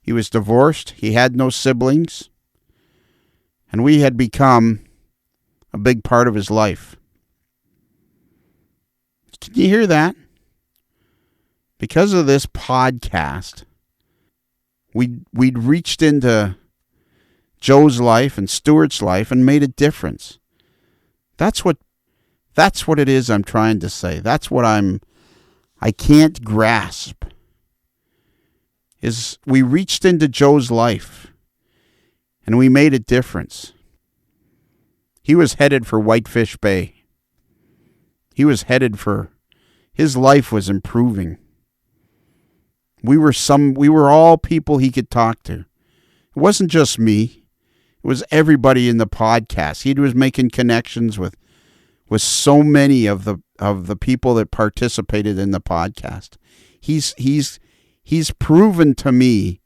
Speaker 1: He was divorced. He had no siblings. And we had become a big part of his life. Can you hear that? Because of this podcast, we'd reached into Joe's life and Stuart's life and made a difference. That's what it is I'm trying to say. That's what I can't grasp. Is we reached into Joe's life and we made a difference. He was headed for Whitefish Bay. He was headed for, his life was improving. We were all people he could talk to. It wasn't just me. It was everybody in the podcast. He was making connections with so many of the people that participated in the podcast. He's proven to me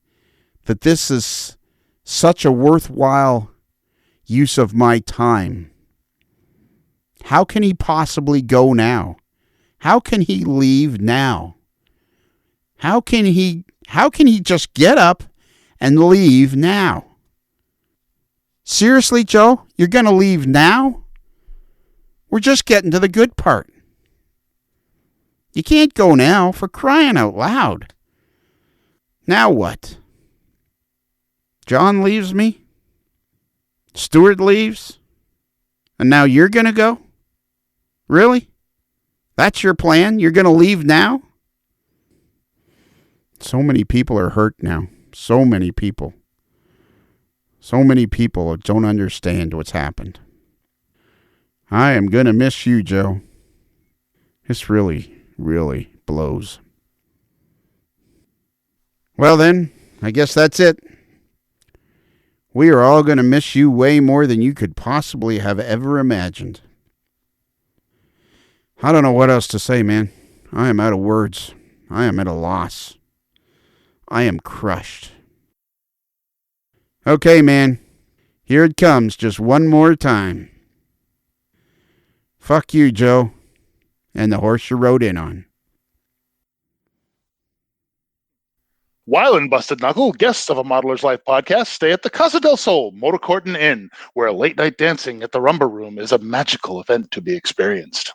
Speaker 1: that this is such a worthwhile use of my time. How can he possibly go now? How can he leave now? How can he just get up and leave now? Seriously, Joe? You're going to leave now? We're just getting to the good part. You can't go now, for crying out loud. Now what? John leaves me? Stuart leaves? And now you're going to go? Really? That's your plan? You're going to leave now? So many people are hurt now. So many people. So many people don't understand what's happened. I am going to miss you, Joe. This really, really blows. Well then, I guess that's it. We are all going to miss you way more than you could possibly have ever imagined. I don't know what else to say, man. I am out of words. I am at a loss. I am crushed. Okay, man. Here it comes just one more time. Fuck you, Joe. And the horse you rode in on.
Speaker 14: While in Busted Knuckle, guests of a Modeler's Life podcast stay at the Casa del Sol Motor Court and Inn, where late-night dancing at the Rumba Room is a magical event to be experienced.